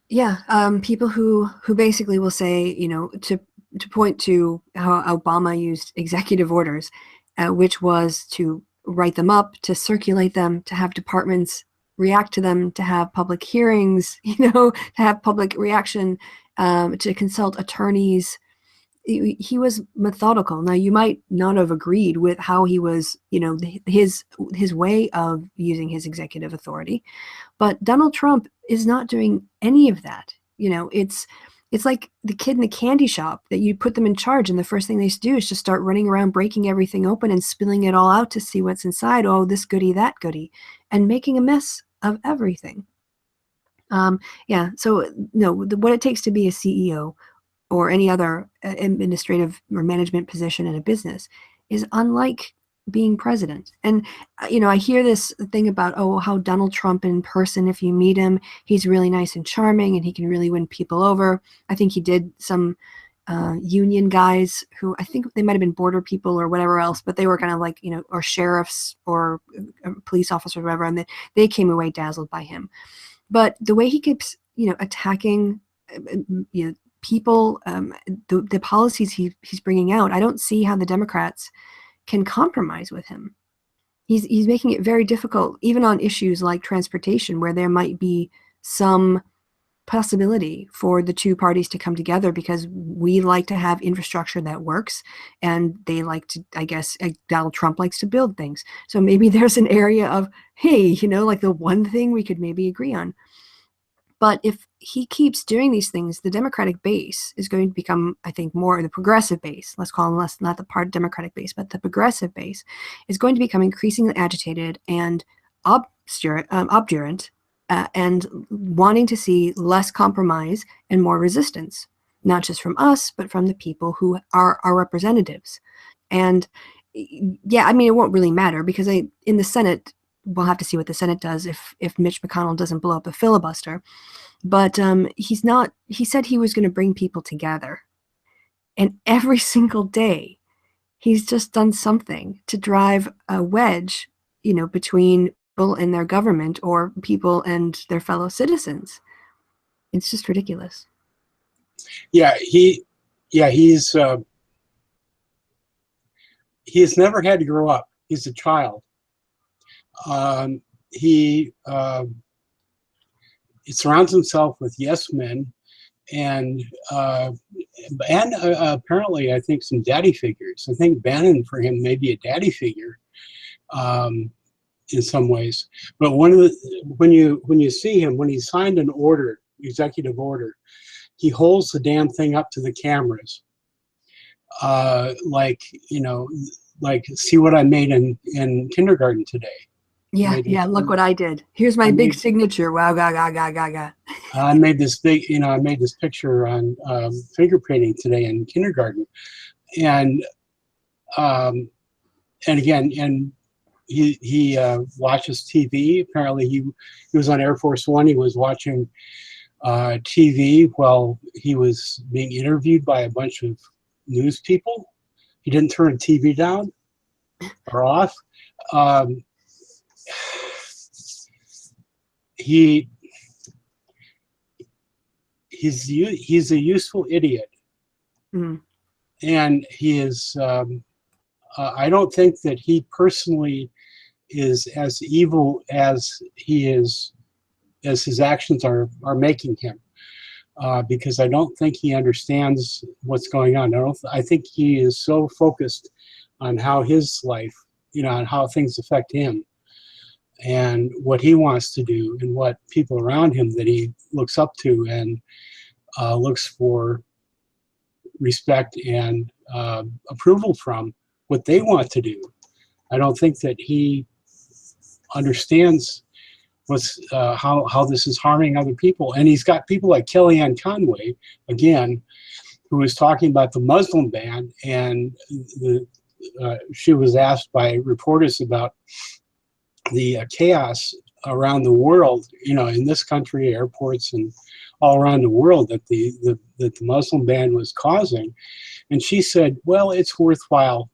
Yeah, people who basically will say, to point to how Obama used executive orders, which was to write them up, to circulate them, to have departments react to them, to have public hearings, to have public reaction, to consult attorneys. He was methodical. Now, you might not have agreed with how he was, his way of using his executive authority, but Donald Trump is not doing any of that. It's like the kid in the candy shop that you put them in charge, and the first thing they do is just start running around, breaking everything open and spilling it all out to see what's inside. Oh, this goodie, that goodie, and making a mess of everything. Yeah. So no, what it takes to be a CEO or any other administrative or management position in a business is unlike being president. And, I hear this thing about, how Donald Trump in person, if you meet him, he's really nice and charming and he can really win people over. I think he did some union guys who, I think they might have been border people or whatever else, but they were kind of like, or sheriffs or police officers or whatever, and they came away dazzled by him. But the way he keeps, attacking, people, the policies he's bringing out, I don't see how the Democrats can compromise with him. He's making it very difficult, even on issues like transportation, where there might be some possibility for the two parties to come together, because we like to have infrastructure that works, and they like to, I guess, Donald Trump likes to build things. So maybe there's an area of, hey, like the one thing we could maybe agree on. But if he keeps doing these things, the Democratic base is going to become, I think, more the progressive base. Let's call them not the part Democratic base, but the progressive base is going to become increasingly agitated and obdurate, and wanting to see less compromise and more resistance, not just from us, but from the people who are our representatives. And yeah, I mean, it won't really matter, because in the Senate, we'll have to see what the Senate does if Mitch McConnell doesn't blow up a filibuster. But he said he was going to bring people together. And every single day, he's just done something to drive a wedge, between people and their government, or people and their fellow citizens. It's just ridiculous. Yeah, he's never had to grow up. He's a child. He surrounds himself with yes men, and apparently, I think, some daddy figures. I think Bannon for him may be a daddy figure in some ways. But when you see him, when he signed an executive order, he holds the damn thing up to the cameras, like see what I made in kindergarten today. Yeah, look what I did. Here's my big signature. Wow, ga. I made this picture on finger painting today in kindergarten, and again, and he watches TV. Apparently, he was on Air Force One. He was watching TV while he was being interviewed by a bunch of news people. He didn't turn the TV down or off. He's a useful idiot, and he is I don't think that he personally is as evil as he is, as his actions are making him. Because I don't think he understands what's going on. I think he is so focused on how his life, on how things affect him and what he wants to do and what people around him that he looks up to and looks for respect and approval from, what they want to do. I don't think that he understands how this is harming other people. And he's got people like Kellyanne Conway, again, who is talking about the Muslim ban, and she was asked by reporters about the chaos around the world, in this country, airports, and all around the world that the Muslim ban was causing. And she said, well, it's worthwhile.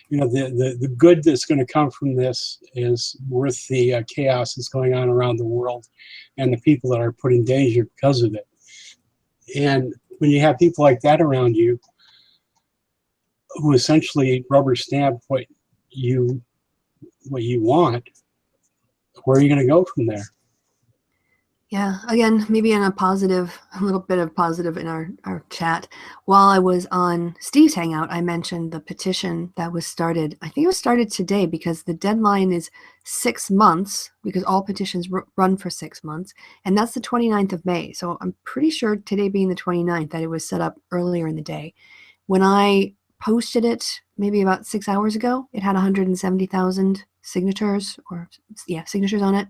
The good that's going to come from this is worth the chaos that's going on around the world and the people that are put in danger because of it. And when you have people like that around you who essentially rubber stamp what you want, where are you going to go from there? Yeah, again, maybe in a little bit of positive in our chat. While I was on Steve's Hangout, I mentioned the petition that was started. I think it was started today because the deadline is 6 months, because all petitions run for 6 months. And that's the 29th of May. So I'm pretty sure today being the 29th that it was set up earlier in the day. When I posted it maybe about 6 hours ago, it had 170,000 signatures on it.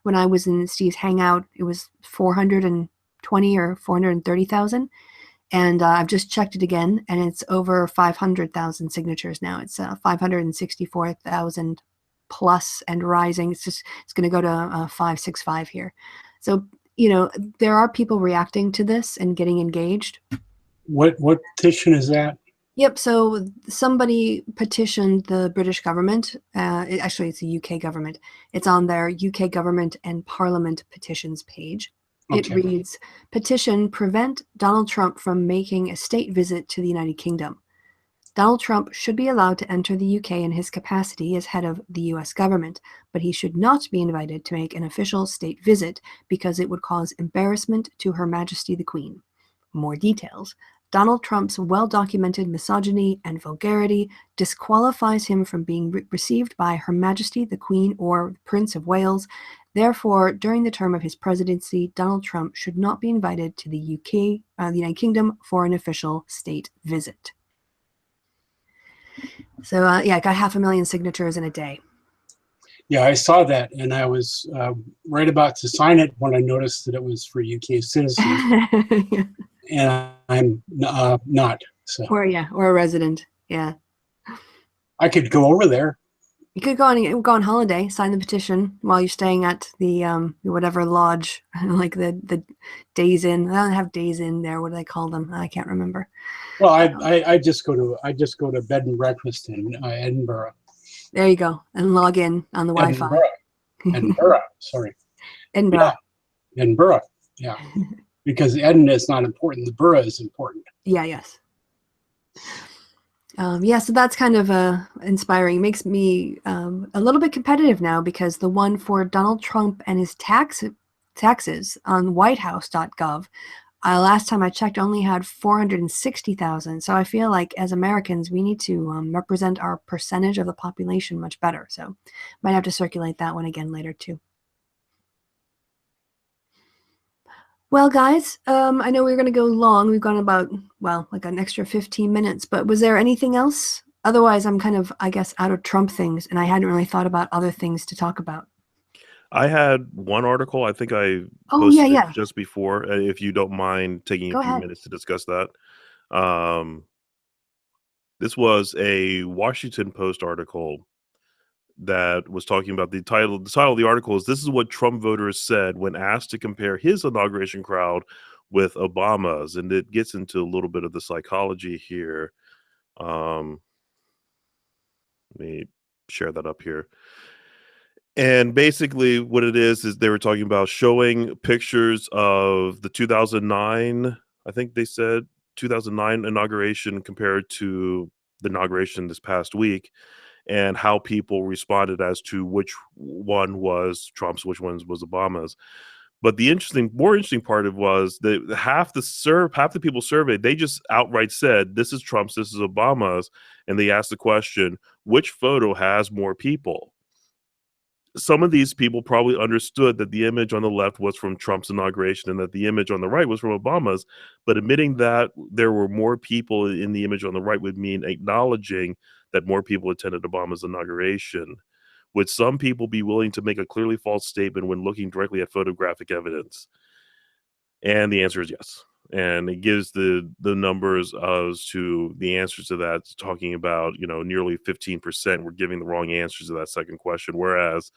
When I was in Steve's Hangout, it was 420 or 430,000. And I've just checked it again, and it's over 500,000 signatures now. It's 564,000 plus and rising. It's going to go to 565 here. So, there are people reacting to this and getting engaged. What petition is that? Yep. So somebody petitioned the British government. Actually, it's the UK government. It's on their UK government and Parliament petitions page. It reads, petition prevent Donald Trump from making a state visit to the United Kingdom. Donald Trump should be allowed to enter the UK in his capacity as head of the US government, but he should not be invited to make an official state visit because it would cause embarrassment to Her Majesty the Queen. More details. Donald Trump's well-documented misogyny and vulgarity disqualifies him from being received by Her Majesty the Queen or Prince of Wales. Therefore, during the term of his presidency, Donald Trump should not be invited to the United Kingdom for an official state visit. So, I got 500,000 signatures in a day. Yeah, I saw that, and I was right about to sign it when I noticed that it was for UK citizens. Yeah. And I'm not. So. Or a resident. Yeah. I could go over there. You could go on holiday, sign the petition while you're staying at the whatever lodge, like the Days Inn. I don't have Days Inn there. What do they call them? I can't remember. Well, I just go to bed and breakfast in Edinburgh. There you go, and log in on the Wi-Fi. Edinburgh. Sorry. Edinburgh. Yeah. Edinburgh. Yeah. Because Edinburgh is not important. The borough is important. Yeah. Yes. So that's kind of inspiring. It makes me a little bit competitive now, because the one for Donald Trump and his taxes on whitehouse.gov, last time I checked, only had 460,000. So I feel like as Americans, we need to represent our percentage of the population much better. So might have to circulate that one again later too. Well, guys, I know we're going to go long. We've gone about, like an extra 15 minutes. But was there anything else? Otherwise, I'm kind of, I guess, out of Trump things, and I hadn't really thought about other things to talk about. I had one article. I think I posted it just before. If you don't mind taking a few minutes to discuss that. This was a Washington Post article that was talking about the title of the article is, "This is what Trump voters said when asked to compare his inauguration crowd with Obama's." And it gets into a little bit of the psychology here. Let me share that up here. And basically what it is they were talking about showing pictures of the 2009, I think they said 2009 inauguration compared to the inauguration this past week, and how people responded as to which one was Trump's, which one was Obama's. But the more interesting part of was that half the people surveyed, they just outright said, "This is Trump's, this is Obama's," and they asked the question, "Which photo has more people?" Some of these people probably understood that the image on the left was from Trump's inauguration and that the image on the right was from Obama's, but admitting that there were more people in the image on the right would mean acknowledging that more people attended Obama's inauguration. Would some people be willing to make a clearly false statement when looking directly at photographic evidence? And the answer is yes. And it gives the numbers as to the answers to that, talking about, nearly 15% were giving the wrong answers to that second question. Whereas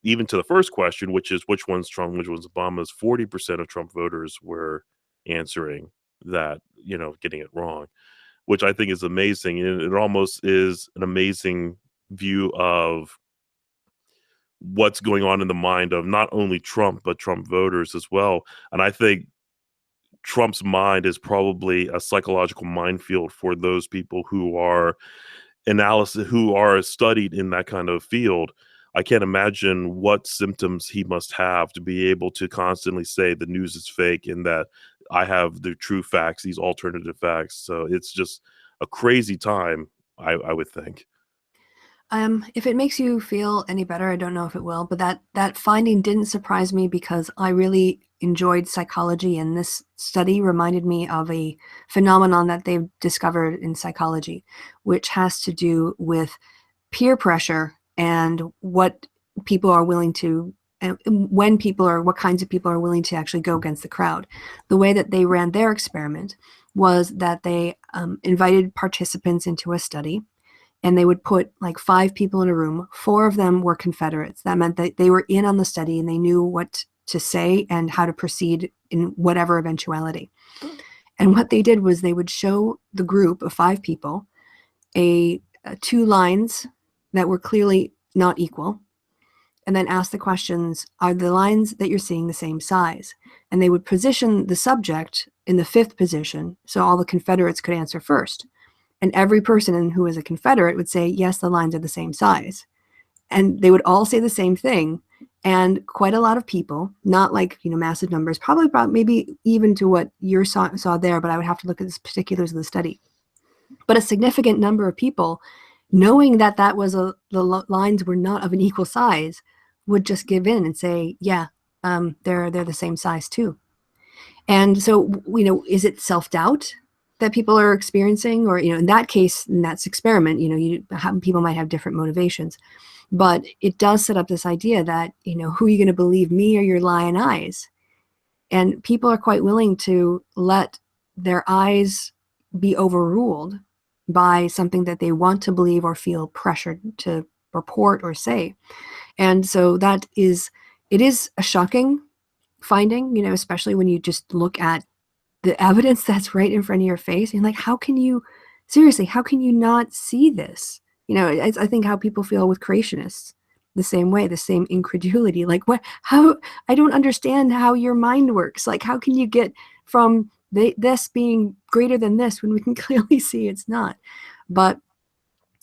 even to the first question, which is which one's Trump, which one's Obama's, 40% of Trump voters were answering that, getting it wrong, which I think is amazing. And it almost is an amazing view of what's going on in the mind of not only Trump, but Trump voters as well. And I think Trump's mind is probably a psychological minefield for those people who are studied in that kind of field. I can't imagine what symptoms he must have to be able to constantly say the news is fake and that I have the true facts, these alternative facts. So it's just a crazy time, I would think. If it makes you feel any better, I don't know if it will, but that finding didn't surprise me because I really enjoyed psychology, and this study reminded me of a phenomenon that they've discovered in psychology, which has to do with peer pressure and what people are willing to, what kinds of people are willing to actually go against the crowd. The way that they ran their experiment was that they invited participants into a study, and they would put like 5 people in a room. 4 of them were Confederates. That meant that they were in on the study and they knew what to say and how to proceed in whatever eventuality. And what they did was they would show the group of 5 people 2 lines that were clearly not equal, and then ask the questions, are the lines that you're seeing the same size? And they would position the subject in the 5th position so all the Confederates could answer first. And every person who was a Confederate would say, yes, the lines are the same size. And they would all say the same thing. And quite a lot of people, not like, massive numbers, probably about maybe even to what you saw there, but I would have to look at the particulars of the study. But a significant number of people, knowing that the lines were not of an equal size, would just give in and say, yeah, they're the same size too. And so, is it self-doubt that people are experiencing? Or, in that case, in that experiment, people might have different motivations. But it does set up this idea that, who are you going to believe, me or your lying eyes? And people are quite willing to let their eyes be overruled by something that they want to believe or feel pressured to report or say. And so it is a shocking finding, especially when you just look at the evidence that's right in front of your face. And like, how can you not see this? I think how people feel with creationists, the same way, the same incredulity. Like, I don't understand how your mind works. Like, how can you get from this being greater than this when we can clearly see it's not? But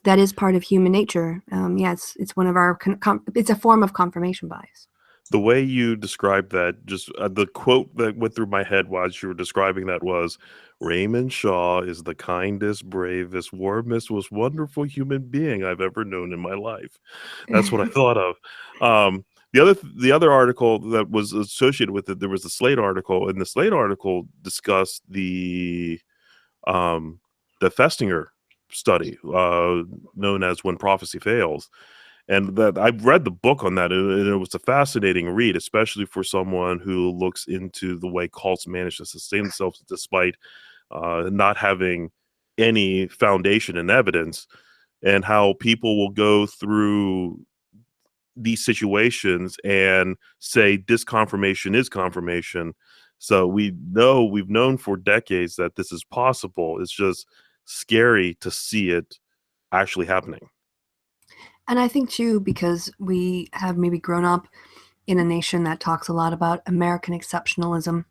that is part of human nature. It's one of our, it's a form of confirmation bias. The way you described that, just the quote that went through my head while you were describing that was, Raymond Shaw is the kindest, bravest, warmest, most wonderful human being I've ever known in my life. That's what I thought of. The other article that was associated with it, there was a Slate article, and the Slate article discussed the Festinger study, known as When Prophecy Fails. And that I've read the book on that, and it was a fascinating read, especially for someone who looks into the way cults manage to sustain themselves despite not having any foundation in evidence, and how people will go through these situations and say disconfirmation is confirmation. So we've known for decades that this is possible. It's just scary to see it actually happening. And I think too, because we have maybe grown up in a nation that talks a lot about American exceptionalism.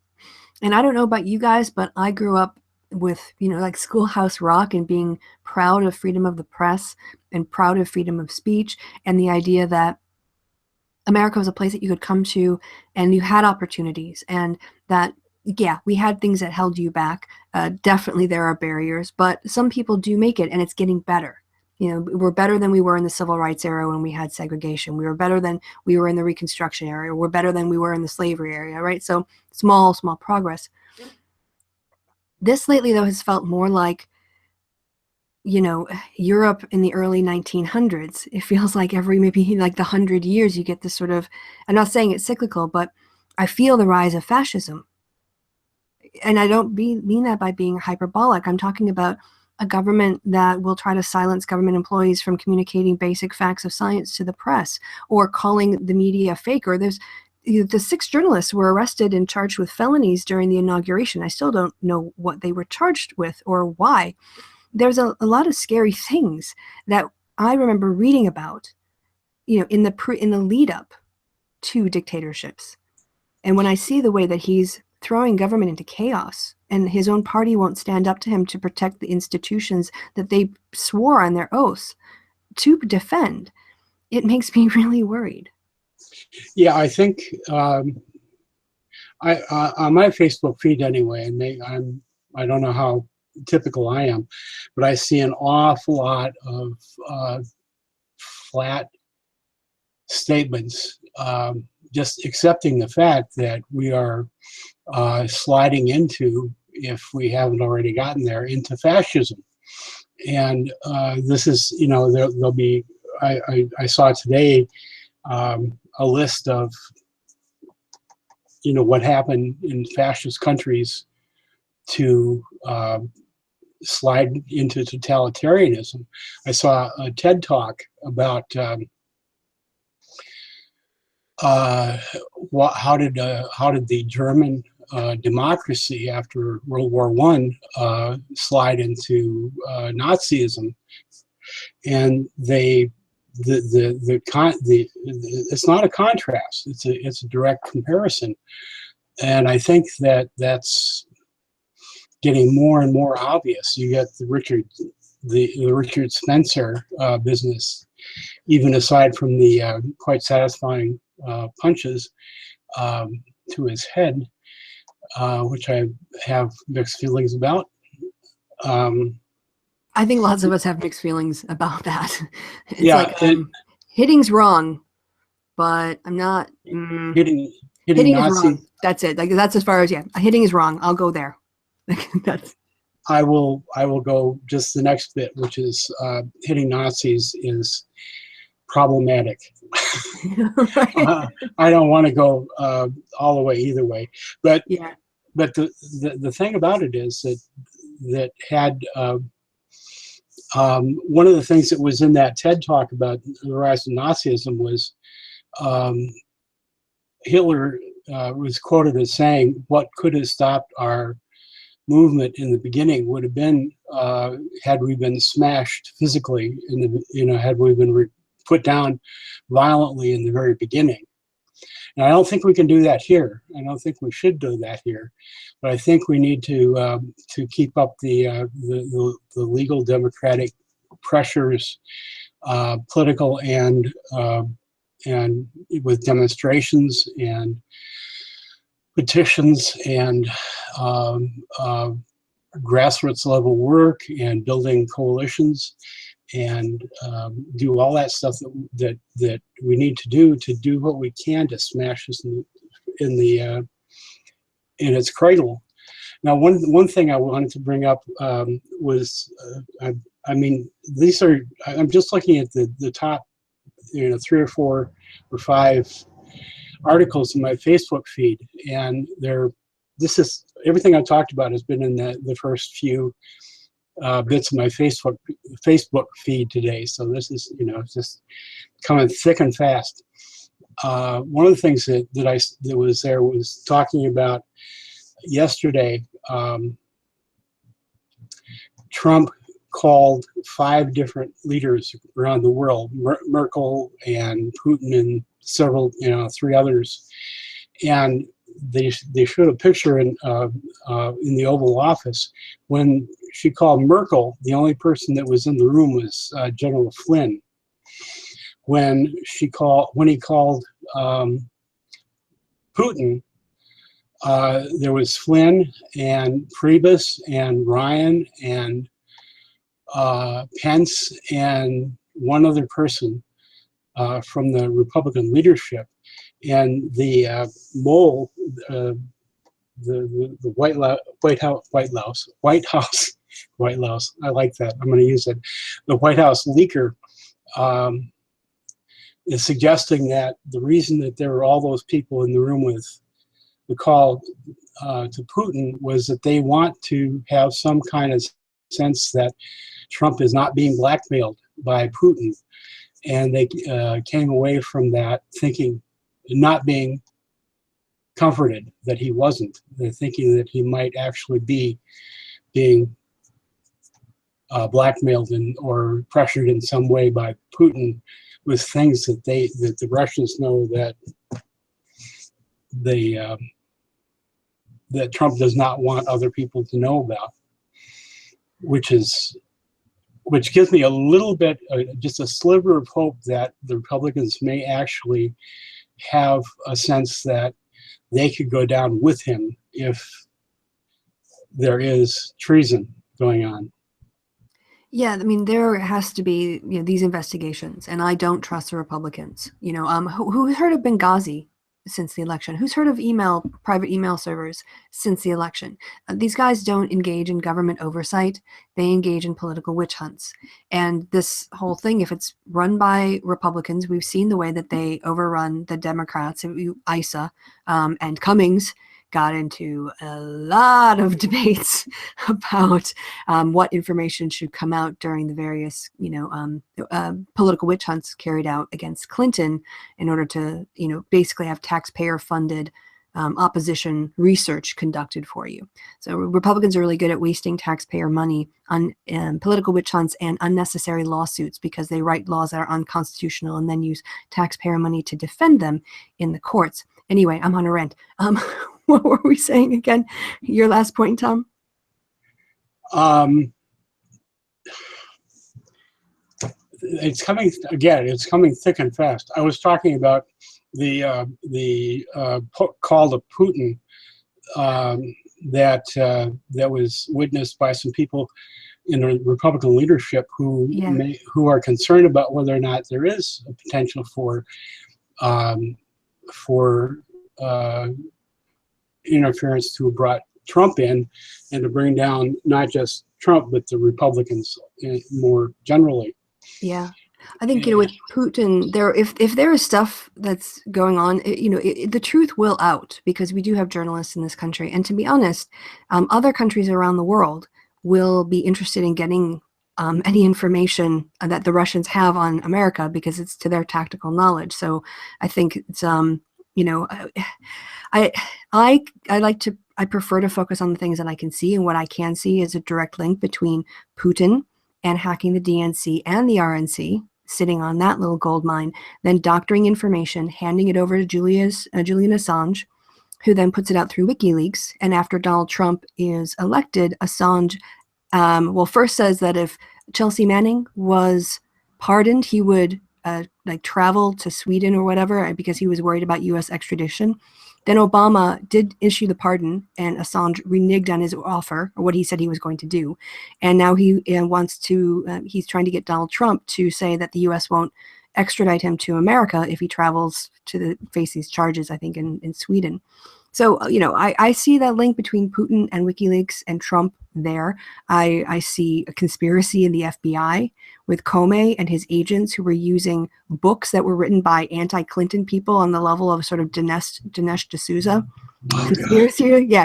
And I don't know about you guys, but I grew up with, you know, like Schoolhouse Rock and being proud of freedom of the press and proud of freedom of speech, and the idea that America was a place that you could come to and you had opportunities, and that, yeah, we had things that held you back. Definitely there are barriers, but some people do make it, and it's getting better. You know, we're better than we were in the civil rights era when we had segregation. We were better than we were in the Reconstruction era. We're better than we were in the slavery area, right? So small progress. This lately, though, has felt more like, you know, Europe in the early 1900s. It feels like every maybe like the 100 years you get this sort of, I'm not saying it's cyclical, but I feel the rise of fascism. And I don't mean that by being hyperbolic. I'm talking about a government that will try to silence government employees from communicating basic facts of science to the press, or calling the media fake. Or there's the 6 journalists were arrested and charged with felonies during the inauguration. I still don't know what they were charged with or why. There's a lot of scary things that I remember reading about, you know, in the lead up to dictatorships. And when I see the way that he's throwing government into chaos, and his own party won't stand up to him to protect the institutions that they swore on their oaths to defend, it makes me really worried. Yeah, I think on my Facebook feed anyway, and I don't know how typical I am, but I see an awful lot of flat statements, just accepting the fact that we are sliding into, if we haven't already gotten there, into fascism. And this is, you know, there'll be, I saw today a list of, you know, what happened in fascist countries to slide into totalitarianism. I saw a TED talk about how did the German democracy after World War I slide into Nazism, and it's not a contrast. It's a direct comparison, and I think that's getting more and more obvious. You get the Richard Spencer business, even aside from the quite satisfying punches to his head, which I have mixed feelings about. I think lots of us have mixed feelings about that. It's Yeah, like hitting's wrong, but I'm not hitting hitting is Nazi. wrong. That's it. Like that's as far as hitting is wrong. I'll go there. That's. I will go just the next bit, which is hitting Nazis is problematic. Right. I don't want to go all the way either way, but Yeah. But the thing about it is that had one of the things that was in that TED talk about the rise of Nazism was Hitler was quoted as saying, "What could have stopped our movement in the beginning would have been had we been smashed physically, had we been put down violently in the very beginning." And I don't think we can do that here. I don't think we should do that here, but I think we need to keep up the legal democratic pressures, political and with demonstrations and petitions and grassroots level work and building coalitions, and do all that stuff that we need to do what we can to smash this in its cradle. Now, one thing I wanted to bring up was, I mean, these are, I'm just looking at the top, 3 or 4 or 5 articles in my Facebook feed, and this is everything I talked about has been in the first few bits of my Facebook feed today. So this is, just coming thick and fast. One of the things that was there was talking about yesterday. Trump called 5 different leaders around the world, Merkel and Putin and several, 3 others, and they showed a picture in the Oval Office when she called Merkel. The only person that was in the room was General Flynn. When he called Putin, there was Flynn and Priebus and Ryan and Pence and one other person from the Republican leadership, and the mole, the White House. I like that. I'm going to use it. The White House leaker is suggesting that the reason that there were all those people in the room with the call to Putin was that they want to have some kind of sense that Trump is not being blackmailed by Putin. And they came away from that thinking, not being comforted that he wasn't. They're thinking that he might actually be being blackmailed or pressured in some way by Putin with things that the Russians know that that Trump does not want other people to know about, which gives me a little bit, just a sliver of hope that the Republicans may actually have a sense that they could go down with him if there is treason going on. Yeah, I mean, there has to be, these investigations, and I don't trust the Republicans. Who's heard of Benghazi since the election? Who's heard of private email servers since the election? These guys don't engage in government oversight. They engage in political witch hunts. And this whole thing, if it's run by Republicans, we've seen the way that they overrun the Democrats, ISA, and Cummings got into a lot of debates about what information should come out during the various, political witch hunts carried out against Clinton in order to, basically have taxpayer-funded opposition research conducted for you. So Republicans are really good at wasting taxpayer money on political witch hunts and unnecessary lawsuits because they write laws that are unconstitutional and then use taxpayer money to defend them in the courts. Anyway, I'm on a rant. What were we saying again? Your last point, Tom? It's coming again. It's coming thick and fast. I was talking about the call to Putin that was witnessed by some people in the Republican leadership who are concerned about whether or not there is a potential for interference to brought Trump in and to bring down not just Trump but the Republicans more generally. Yeah, I think with Putin, if there is stuff that's going on, the truth will out because we do have journalists in this country, and to be honest, other countries around the world will be interested in getting any information that the Russians have on America because it's to their tactical knowledge. So I think it's I prefer to focus on the things that I can see, and what I can see is a direct link between Putin and hacking the DNC and the RNC, sitting on that little gold mine, then doctoring information, handing it over to Julian Assange, who then puts it out through WikiLeaks. And after Donald Trump is elected, Assange, first says that if Chelsea Manning was pardoned, he would travel to Sweden or whatever because he was worried about U.S. extradition. Then Obama did issue the pardon, and Assange reneged on his offer, or what he said he was going to do. And now he he's trying to get Donald Trump to say that the U.S. won't extradite him to America if he travels to face these charges, I think, in Sweden. So, I see that link between Putin and WikiLeaks and Trump there. I see a conspiracy in the FBI with Comey and his agents who were using books that were written by anti-Clinton people on the level of sort of Dinesh D'Souza.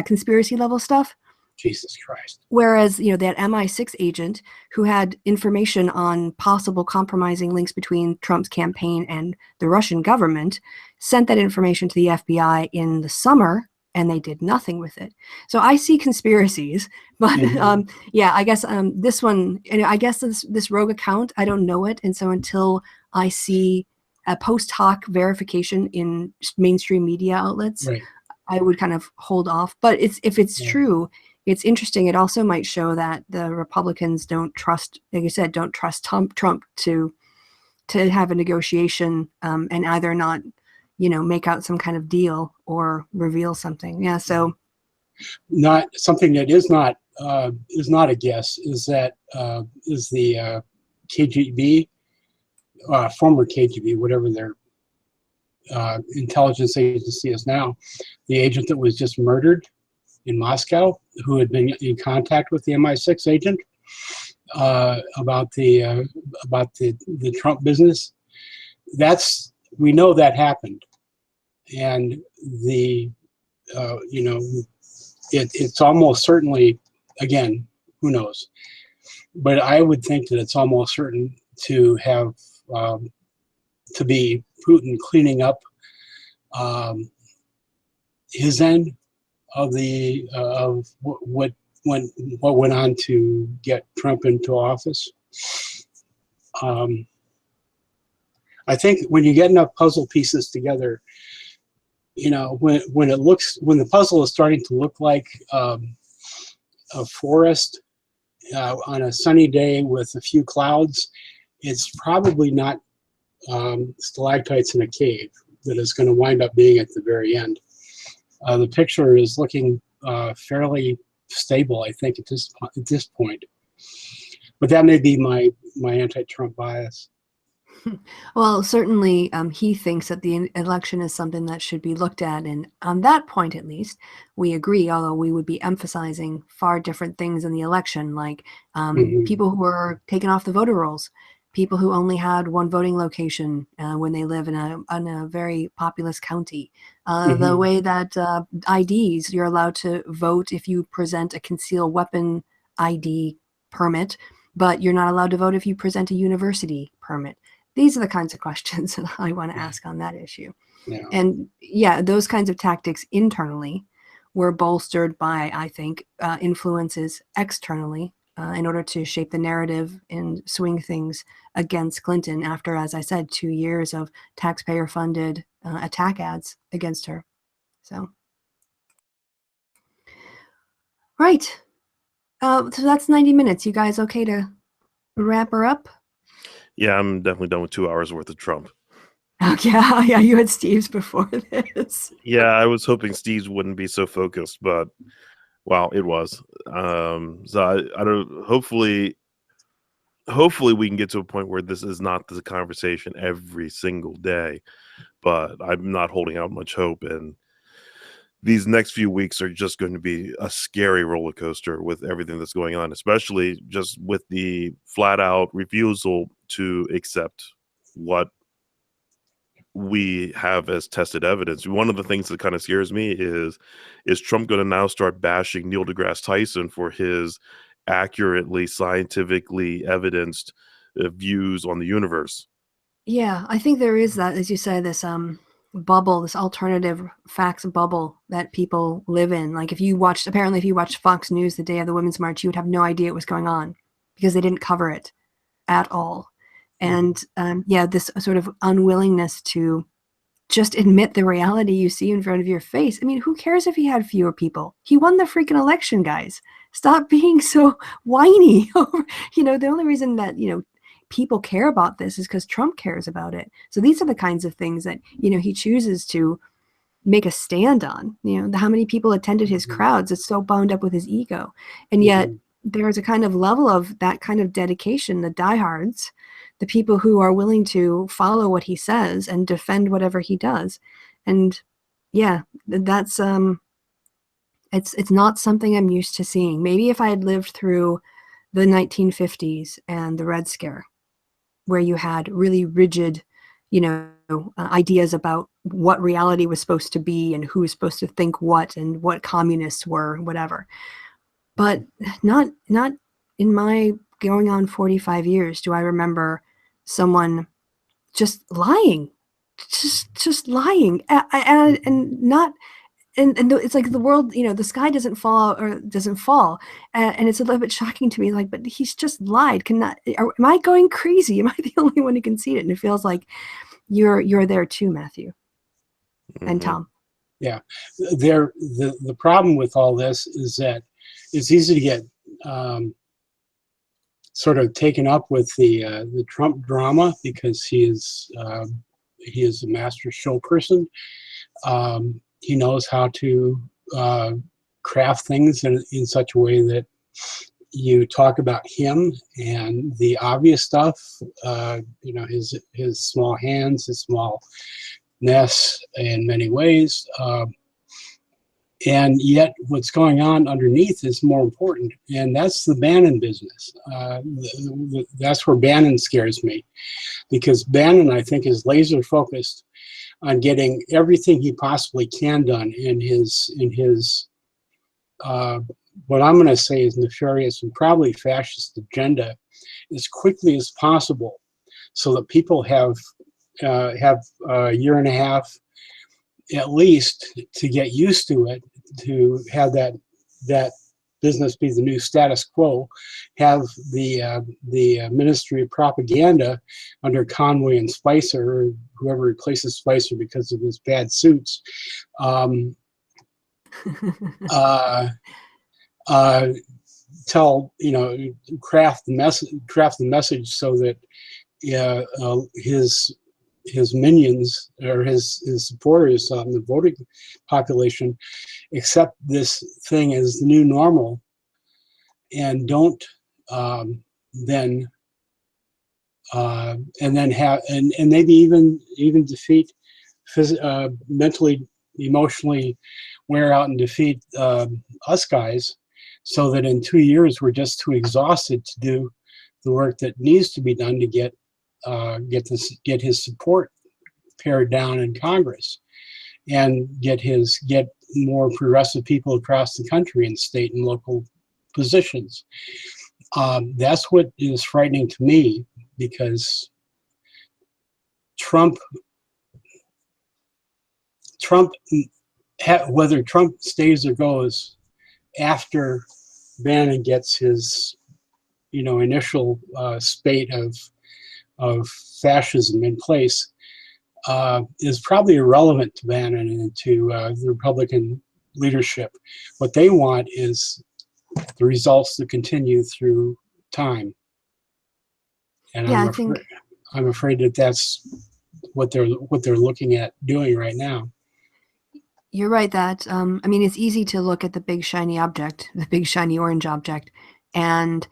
Conspiracy level stuff. Jesus Christ. Whereas, that MI6 agent who had information on possible compromising links between Trump's campaign and the Russian government sent that information to the FBI in the summer, and they did nothing with it. So I see conspiracies, but I guess this one, and I guess this rogue account, I don't know it. And so until I see a post hoc verification in mainstream media outlets, right. I would kind of hold off. But if it's Yeah. true, it's interesting. It also might show that the Republicans don't trust, like you said, don't trust Trump to have a negotiation and either not, make out some kind of deal or reveal something. Yeah. So Not something that is not a guess is that is the KGB, former KGB, whatever their intelligence agency is now, the agent that was just murdered in Moscow, who had been in contact with the MI6 agent about the Trump business. We know that happened, and it's almost certainly, again, who knows, but I would think that it's almost certain to have to be Putin cleaning up his end of the of what went on to get Trump into office. I think when you get enough puzzle pieces together, when the puzzle is starting to look like a forest on a sunny day with a few clouds, it's probably not stalactites in a cave that is going to wind up being at the very end. The picture is looking fairly stable, I think, at this point. But that may be my anti-Trump bias. Well, certainly he thinks that the election is something that should be looked at. And on that point, at least, we agree, although we would be emphasizing far different things in the election, like people who were taken off the voter rolls, people who only had one voting location when they live in a very populous county, the way that IDs, you're allowed to vote if you present a concealed weapon ID permit, but you're not allowed to vote if you present a university permit. These are the kinds of questions that I want to ask on that issue. Yeah. And yeah, those kinds of tactics internally were bolstered by, I think, influences externally in order to shape the narrative and swing things against Clinton after, as I said, 2 years of taxpayer-funded attack ads against her. So, right. So that's 90 minutes. You guys okay to wrap her up? Yeah, I'm definitely done with 2 hours worth of Trump. Oh, yeah, you had Steve's before this. Yeah, I was hoping Steve's wouldn't be so focused, but well, it was. So I don't. Hopefully we can get to a point where this is not the conversation every single day. But I'm not holding out much hope, and these next few weeks are just going to be a scary roller coaster with everything that's going on, especially just with the flat out refusal to accept what we have as tested evidence. One of the things that kind of scares me is Trump going to now start bashing Neil deGrasse Tyson for his accurately, scientifically evidenced views on the universe? Yeah, I think there is that, as you say, this bubble, this alternative facts bubble that people live in. Like if you watched Fox News the day of the Women's March, you would have no idea it was going on because they didn't cover it at all. And yeah, this sort of unwillingness to just admit the reality you see in front of your face. I mean, who cares if he had fewer people? He won the freaking election, guys. Stop being so whiny. The only reason that, people care about this is because Trump cares about it. So these are the kinds of things that, he chooses to make a stand on. How many people attended his crowds? It's so bound up with his ego. And yet there's a kind of level of that kind of dedication, the diehards, the people who are willing to follow what he says and defend whatever he does. And yeah, that's it's not something I'm used to seeing. Maybe if I had lived through the 1950s and the Red Scare, where you had really rigid, ideas about what reality was supposed to be and who was supposed to think what and what communists were, whatever. But not in my going on 45 years do I remember someone just lying, just lying, and not. And it's like the world, the sky doesn't fall, and it's a little bit shocking to me. Like, but he's just lied. Am I going crazy? Am I the only one who can see it? And it feels like you're there too, Matthew and Tom. Yeah, the problem with all this is that it's easy to get sort of taken up with the Trump drama because he is a master show person. He knows how to craft things in such a way that you talk about him and the obvious stuff, you know, his small hands, his smallness in many ways. And yet what's going on underneath is more important. And that's the Bannon business. That's where Bannon scares me, because Bannon, I think, is laser focused on getting everything he possibly can done in his what I'm going to say is nefarious and probably fascist agenda as quickly as possible, so that people have a year and a half at least to get used to it, to have that business be the new status quo, have the Ministry of Propaganda under Conway and Spicer, or whoever replaces Spicer because of his bad suits, tell, you know, craft the message so that his minions or his supporters in the voting population accept this thing as the new normal, and don't then have and maybe even defeat mentally, emotionally wear out and defeat us guys, so that in 2 years we're just too exhausted to do the work that needs to be done to get his support pared down in Congress, and get more progressive people across the country in state and local positions. That's what is frightening to me, because Trump, whether Trump stays or goes after Bannon gets his, you know, initial spate of fascism in place, is probably irrelevant to Bannon and to the Republican leadership. What they want is the results to continue through time, and Yeah, I'm afraid that that's what they're looking at doing right now. you're right that, I mean, it's easy to look at the big shiny object, the big shiny orange object, and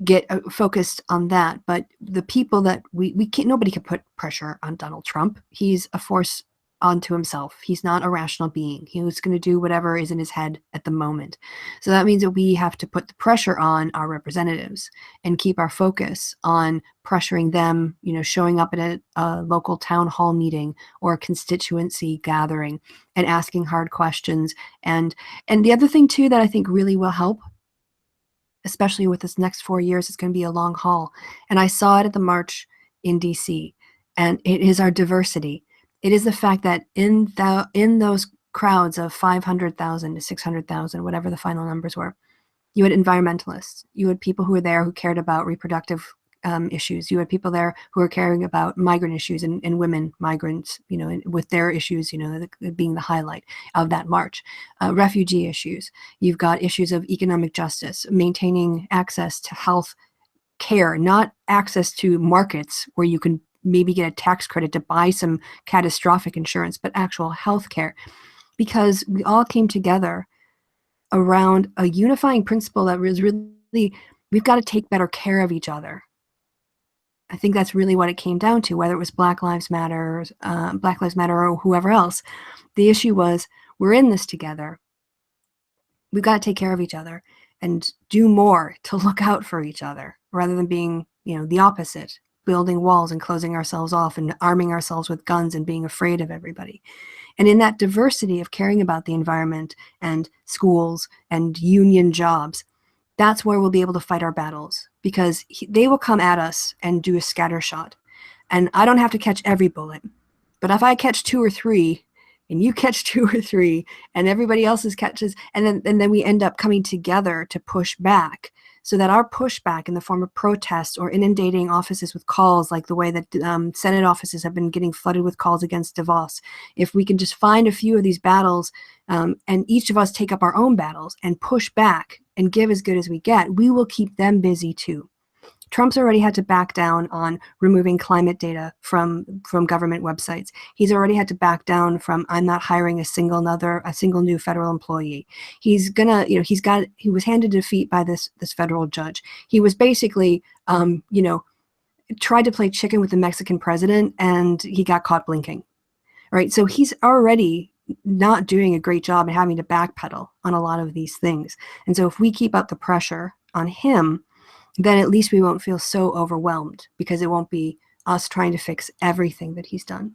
get focused on that. But the people that we can't, nobody can put pressure on Donald Trump. He's a force onto himself. He's not a rational being. He was going to do whatever is in his head at the moment. So that means that we have to put the pressure on our representatives and keep our focus on pressuring them, you know, showing up at a local town hall meeting or a constituency gathering and asking hard questions. And the other thing too that I think really will help, especially with this next 4 years, it's going to be a long haul. And I saw it at the march in DC, and it is our diversity. It is the fact that in those crowds of 500,000 to 600,000, whatever the final numbers were, you had environmentalists, you had people who were there who cared about reproductive issues. You had people there who were caring about migrant issues and women migrants, you know, with their issues, you know, being the highlight of that march. Refugee issues. You've got issues of economic justice, maintaining access to health care, not access to markets where you can maybe get a tax credit to buy some catastrophic insurance, but actual health care. Because we all came together around a unifying principle that was really, we've got to take better care of each other. I think that's really what it came down to, whether it was Black Lives Matter, or whoever else. The issue was, we're in this together. We've got to take care of each other and do more to look out for each other, rather than being, you know, the opposite, building walls and closing ourselves off and arming ourselves with guns and being afraid of everybody. And in that diversity of caring about the environment and schools and union jobs, that's where we'll be able to fight our battles, because they will come at us and do a scatter shot. And I don't have to catch every bullet, but if I catch 2 or 3, and you catch 2 or 3 and everybody else's catches, and then we end up coming together to push back, so that our pushback in the form of protests or inundating offices with calls, like the way that Senate offices have been getting flooded with calls against DeVos, if we can just find a few of these battles, and each of us take up our own battles and push back and give as good as we get, we will keep them busy too. Trump's already had to back down on removing climate data from government websites. He's already had to back down from, I'm not hiring a single new federal employee. He's gonna, he was handed defeat by this federal judge. He was basically, tried to play chicken with the Mexican president, and he got caught blinking, right? So he's already not doing a great job and having to backpedal on a lot of these things. And so if we keep up the pressure on him, then at least we won't feel so overwhelmed, because it won't be us trying to fix everything that he's done.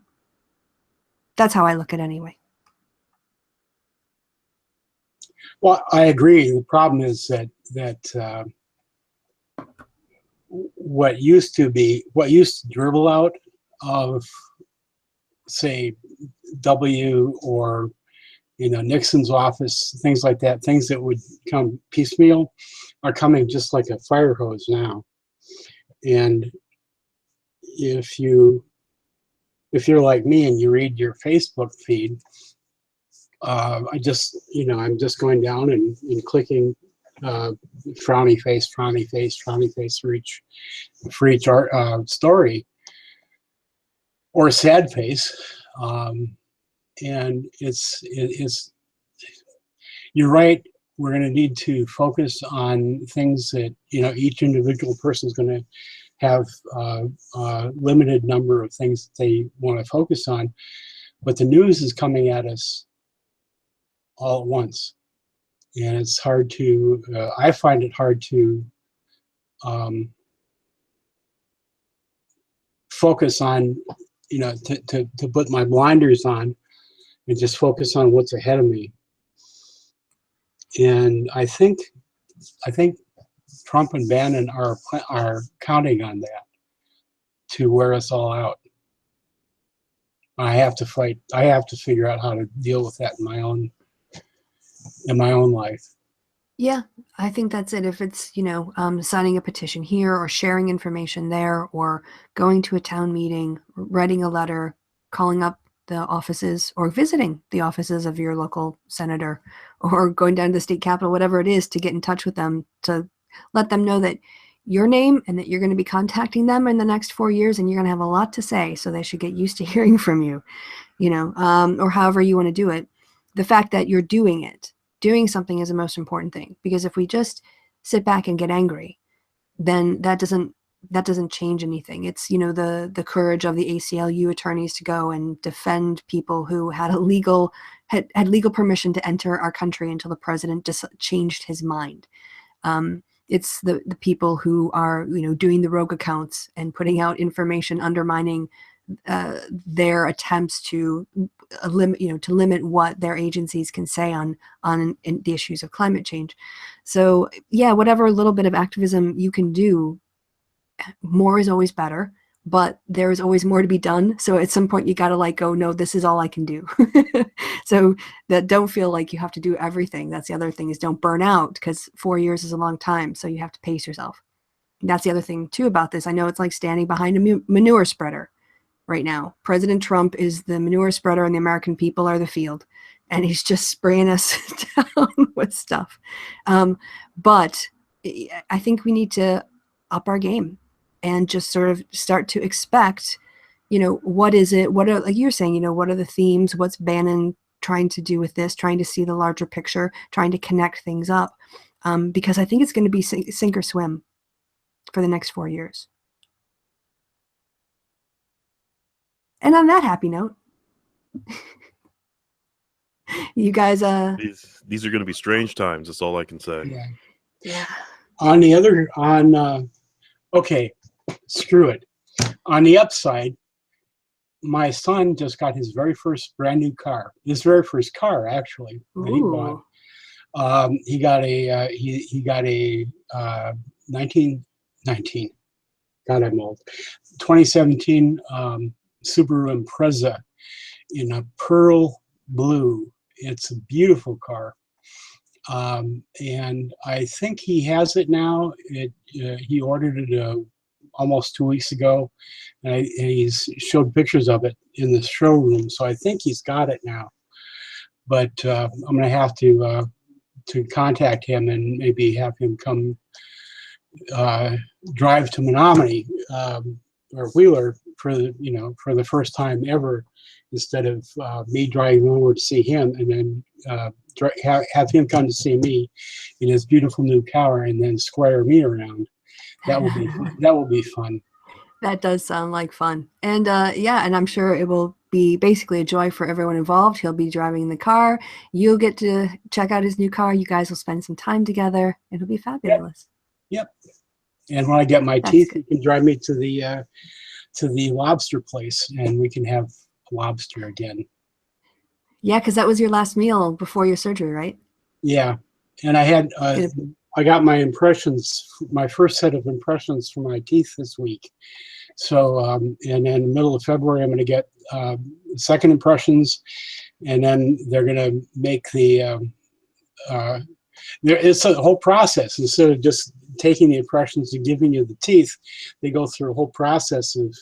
That's how I look at it anyway. Well, I agree. The problem is that what used to dribble out of, say, W or Nixon's office, things like that, things that would come piecemeal, are coming just like a fire hose now. And if you're like me and you read your Facebook feed, I'm just going down and clicking frowny face for each story, or a sad face. And it's you're right. We're going to need to focus on things that each individual person is going to have a limited number of things that they want to focus on, but the news is coming at us all at once, and it's hard to. I find it hard to focus on, to put my blinders on and just focus on what's ahead of me. And I think Trump and Bannon are counting on that to wear us all out. I have to fight. I have to figure out how to deal with that in my own life. Yeah, I think that's it. If it's, signing a petition here, or sharing information there, or going to a town meeting, writing a letter, calling up the offices, or visiting the offices of your local senator, or going down to the state capitol, whatever it is, to get in touch with them, to let them know that your name and that you're going to be contacting them in the next 4 years, and you're going to have a lot to say, so they should get used to hearing from you, or however you want to do it. The fact that you're doing something is the most important thing, because if we just sit back and get angry, then that doesn't change anything. It's, the courage of the ACLU attorneys to go and defend people who had legal permission to enter our country until the president just changed his mind. It's the people who are, doing the rogue accounts and putting out information undermining their attempts to limit what their agencies can say on the issues of climate change. So yeah, whatever little bit of activism you can do, more is always better, but there is always more to be done. So at some point you got to go, no, this is all I can do. So that don't feel like you have to do everything. That's the other thing, is don't burn out, because 4 years is a long time. So you have to pace yourself. And that's the other thing too about this. I know it's like standing behind a manure spreader right now. President Trump is the manure spreader and the American people are the field. And he's just spraying us down with stuff. But I think we need to up our game and just sort of start to expect, what is it? What are, like you're saying, what are the themes? What's Bannon trying to do with this? Trying to see the larger picture, trying to connect things up. Because I think it's going to be sink or swim for the next 4 years. And on that happy note, you guys, these are going to be strange times. That's all I can say. Yeah. Okay, screw it. On the upside, my son just got his very first brand new car. His very first car, actually, that he bought. He got a 2017 Subaru Impreza in a pearl blue. It's a beautiful car. And I think he has it now. He ordered it almost 2 weeks ago, and he's showed pictures of it in the showroom. So I think he's got it now. But I'm going to have to contact him and maybe have him come drive to Menominee or Wheeler for the first time ever, instead of me driving over to see him, and then have him come to see me in his beautiful new car, and then square me around. That will be fun. That will be fun. That does sound like fun. And yeah, and I'm sure it will be basically a joy for everyone involved. He'll be driving the car. You'll get to check out his new car. You guys will spend some time together. It'll be fabulous. Yep. And when I get my teeth, you can drive me to the lobster place, and we can have lobster again. Yeah, because that was your last meal before your surgery, right? Yeah. And I had I got my impressions, my first set of impressions for my teeth this week. So, and then in the middle of February, I'm going to get second impressions, and then they're going to make it's a whole process. Instead of just taking the impressions and giving you the teeth, they go through a whole process of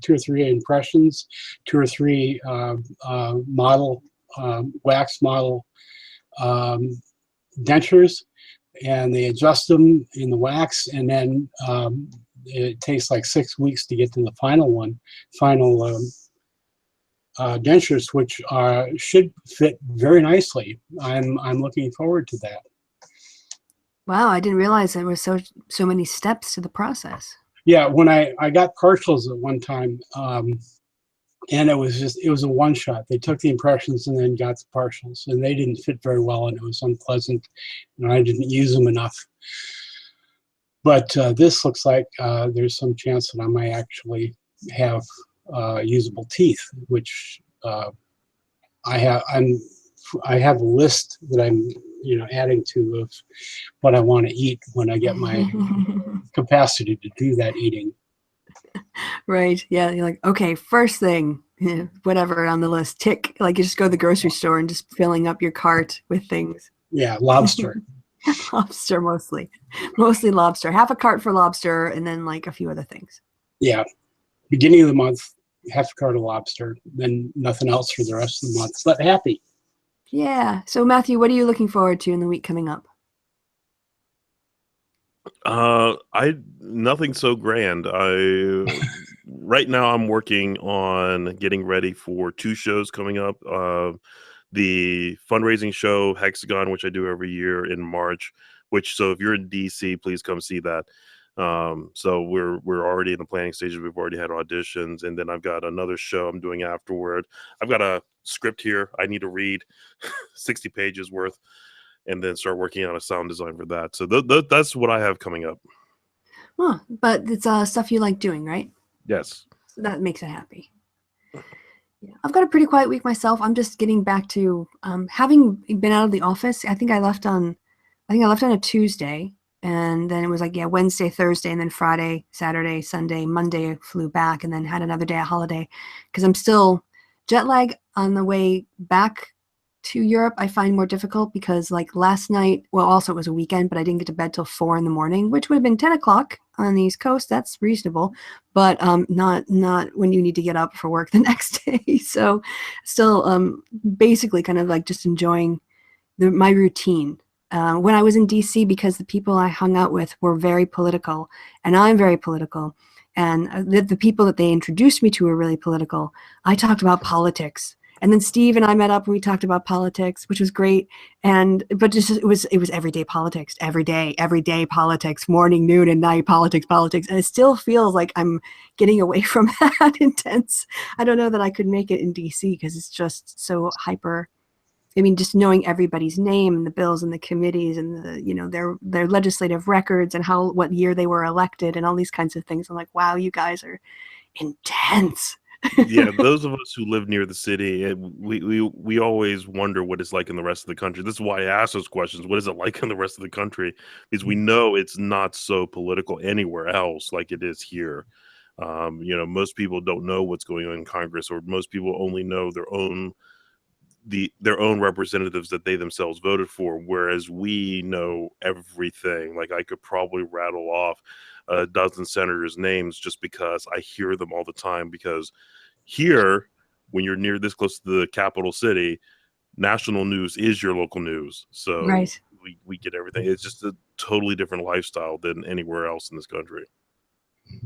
2 or 3 impressions, 2 or 3 wax model dentures, and they adjust them in the wax, and then it takes like 6 weeks to get to the final dentures, which should fit very nicely. I'm looking forward to that. Wow, I didn't realize there were so many steps to the process. Yeah, when I got partials at one time, and it was a one shot. They took the impressions and then got the partials, and they didn't fit very well, and it was unpleasant, and I didn't use them enough. But this looks like there's some chance that I might actually have usable teeth, which I have a list that I'm adding to of what I want to eat when I get my capacity to do that eating. Right. Yeah. You're like, okay, first thing, whatever on the list, tick. Like you just go to the grocery store and just filling up your cart with things. Yeah, lobster. Lobster mostly lobster. Half a cart for lobster, and then like a few other things. Yeah, beginning of the month, half a cart of lobster, then nothing else for the rest of the month, but happy. Yeah. So Matthew, what are you looking forward to in the week coming up? Nothing so grand. Right now I'm working on getting ready for 2 shows coming up. The fundraising show Hexagon, which I do every year in March, so if you're in DC, please come see that. So we're already in the planning stages. We've already had auditions, and then I've got another show I'm doing afterward. I've got a script here I need to read 60 pages worth, and then start working on a sound design for that. So that's what I have coming up. Huh, but it's stuff you like doing, right? Yes. So that makes it happy. Yeah. I've got a pretty quiet week myself. I'm just getting back to having been out of the office. I think I left on a Tuesday, and then it was like, Wednesday, Thursday, and then Friday, Saturday, Sunday, Monday, I flew back, and then had another day of holiday because I'm still jet lag on the way back to Europe. I find more difficult because like last night, well, also it was a weekend, but I didn't get to bed till 4 a.m, which would have been 10 o'clock on the East Coast. That's reasonable, but not when you need to get up for work the next day. So still basically kind of like just enjoying my routine. When I was in DC, because the people I hung out with were very political, and I'm very political, and the people that they introduced me to were really political, I talked about politics. And then Steve and I met up and we talked about politics, which was great. But just it was everyday politics, every day politics, morning, noon, and night politics. And it still feels like I'm getting away from that intense. I don't know that I could make it in DC because it's just so hyper. I mean, just knowing everybody's name and the bills and the committees and their legislative records and what year they were elected and all these kinds of things. I'm like, wow, you guys are intense. Yeah, those of us who live near the city, we always wonder what it's like in the rest of the country. This is why I ask those questions. What is it like in the rest of the country? Because we know it's not so political anywhere else like it is here. Most people don't know what's going on in Congress, or most people only know their own their own representatives that they themselves voted for, whereas we know everything. Like I could probably rattle off a dozen senators' names just because I hear them all the time, because here, when you're near this close to the capital city, national news is your local news. So Right. we get everything. It's just a totally different lifestyle than anywhere else in this country.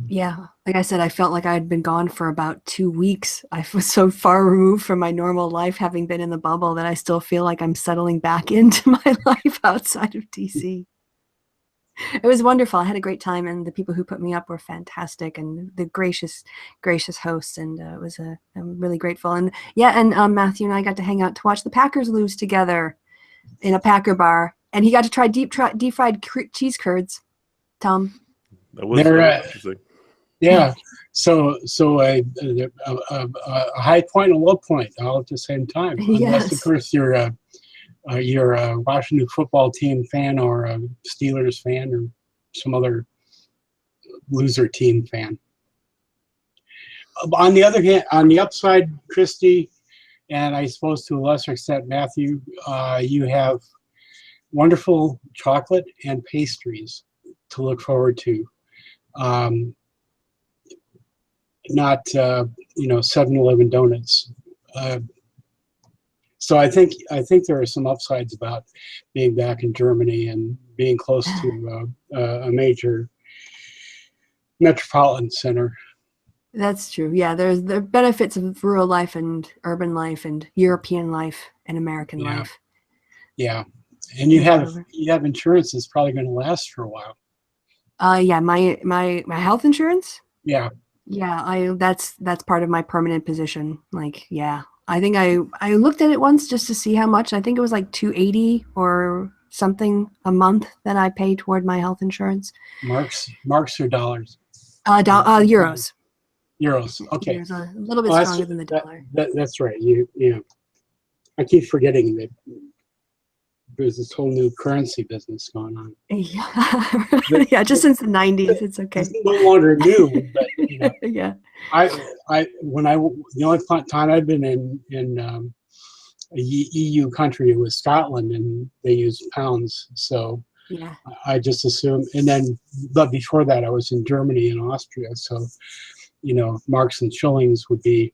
Yeah, like I said, I felt like I had been gone for about 2 weeks. I was so far removed from my normal life, having been in the bubble, that I still feel like I'm settling back into my life outside of DC. It was wonderful. I had a great time, and the people who put me up were fantastic, and the gracious hosts, and I'm really grateful. And yeah, and Matthew and I got to hang out to watch the Packers lose together in a Packer bar, and he got to try deep fried cheese curds. Tom. That was interesting. Yeah. So a high point and a low point all at the same time. Unless, of course, you're a Washington football team fan, or a Steelers fan, or some other loser team fan. On the other hand, on the upside, Kristi, and I suppose to a lesser extent Matthew, you have wonderful chocolate and pastries to look forward to. Not 7-Eleven donuts. So I think there are some upsides about being back in Germany and being close to a major metropolitan center. That's true. Yeah, there's the benefits of rural life and urban life and European life and American life. Yeah, and you have insurance that's probably going to last for a while. Yeah, my health insurance. Yeah. Yeah, that's part of my permanent position. Like, yeah, I think I looked at it once just to see how much. I think it was like $280 or something a month that I pay toward my health insurance. Marks or dollars? Euros. Euros. Okay. Euros are a little bit stronger than the dollar. That's right. I keep forgetting that there's this whole new currency business going on. Yeah, yeah, just since the 90s, it's okay. It's no longer new, but yeah. The only time I've been in a EU country was Scotland, and they use pounds. So yeah, I just assume. But before that, I was in Germany and Austria. So marks and shillings would be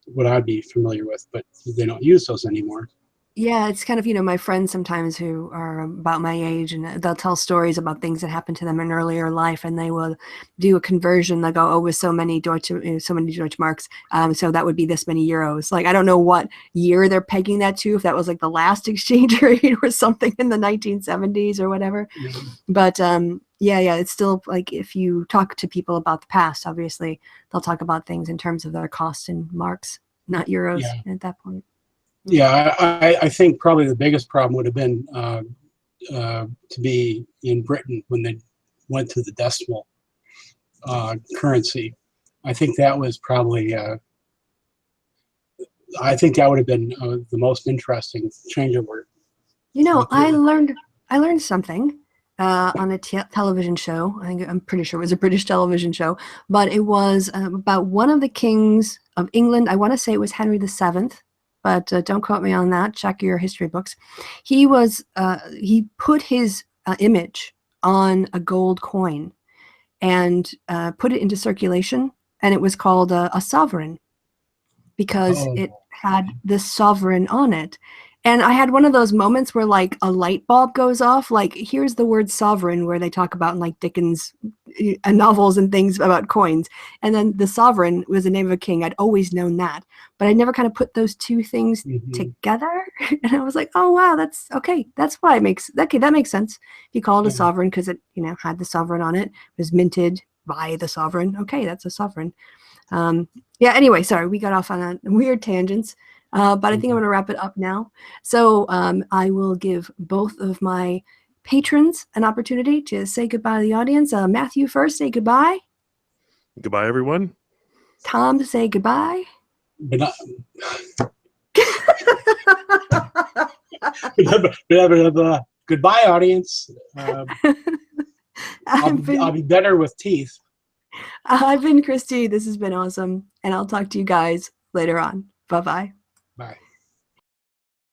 what I'd be familiar with, but they don't use those anymore. Yeah, it's kind of, my friends sometimes who are about my age, and they'll tell stories about things that happened to them in earlier life, and they will do a conversion. They'll go, oh, with so many Deutsche marks, so that would be this many euros. Like, I don't know what year they're pegging that to, if that was like the last exchange rate or something in the 1970s or whatever. Mm-hmm. But yeah, it's still like, if you talk to people about the past, obviously they'll talk about things in terms of their cost in marks, not euros at that point. Yeah, I think probably the biggest problem would have been to be in Britain when they went to the decimal currency. I think that was probably, I think that would have been the most interesting changeover. I learned something on a television show. I'm pretty sure it was a British television show, but it was about one of the kings of England. I want to say it was Henry VII. But don't quote me on that. Check your history books. He put his image on a gold coin and put it into circulation, and it was called a sovereign because it had the sovereign on it. And I had one of those moments where like a light bulb goes off. Like, here's the word sovereign, where they talk about in like Dickens novels and things about coins. And then the sovereign was the name of a king. I'd always known that, but I never kind of put those two things together. And I was like, oh wow, that's okay. That's why that makes sense. He called it a sovereign because it had the sovereign on it. It was minted by the sovereign. Okay, that's a sovereign. Yeah. Anyway, sorry, we got off on a weird tangents. But I think I'm going to wrap it up now. So I will give both of my patrons an opportunity to say goodbye to the audience. Matthew first, say goodbye. Goodbye, everyone. Tom, say goodbye. Goodbye, audience. I'll be better with teeth. I've been Kristi. This has been awesome. And I'll talk to you guys later on. Bye-bye.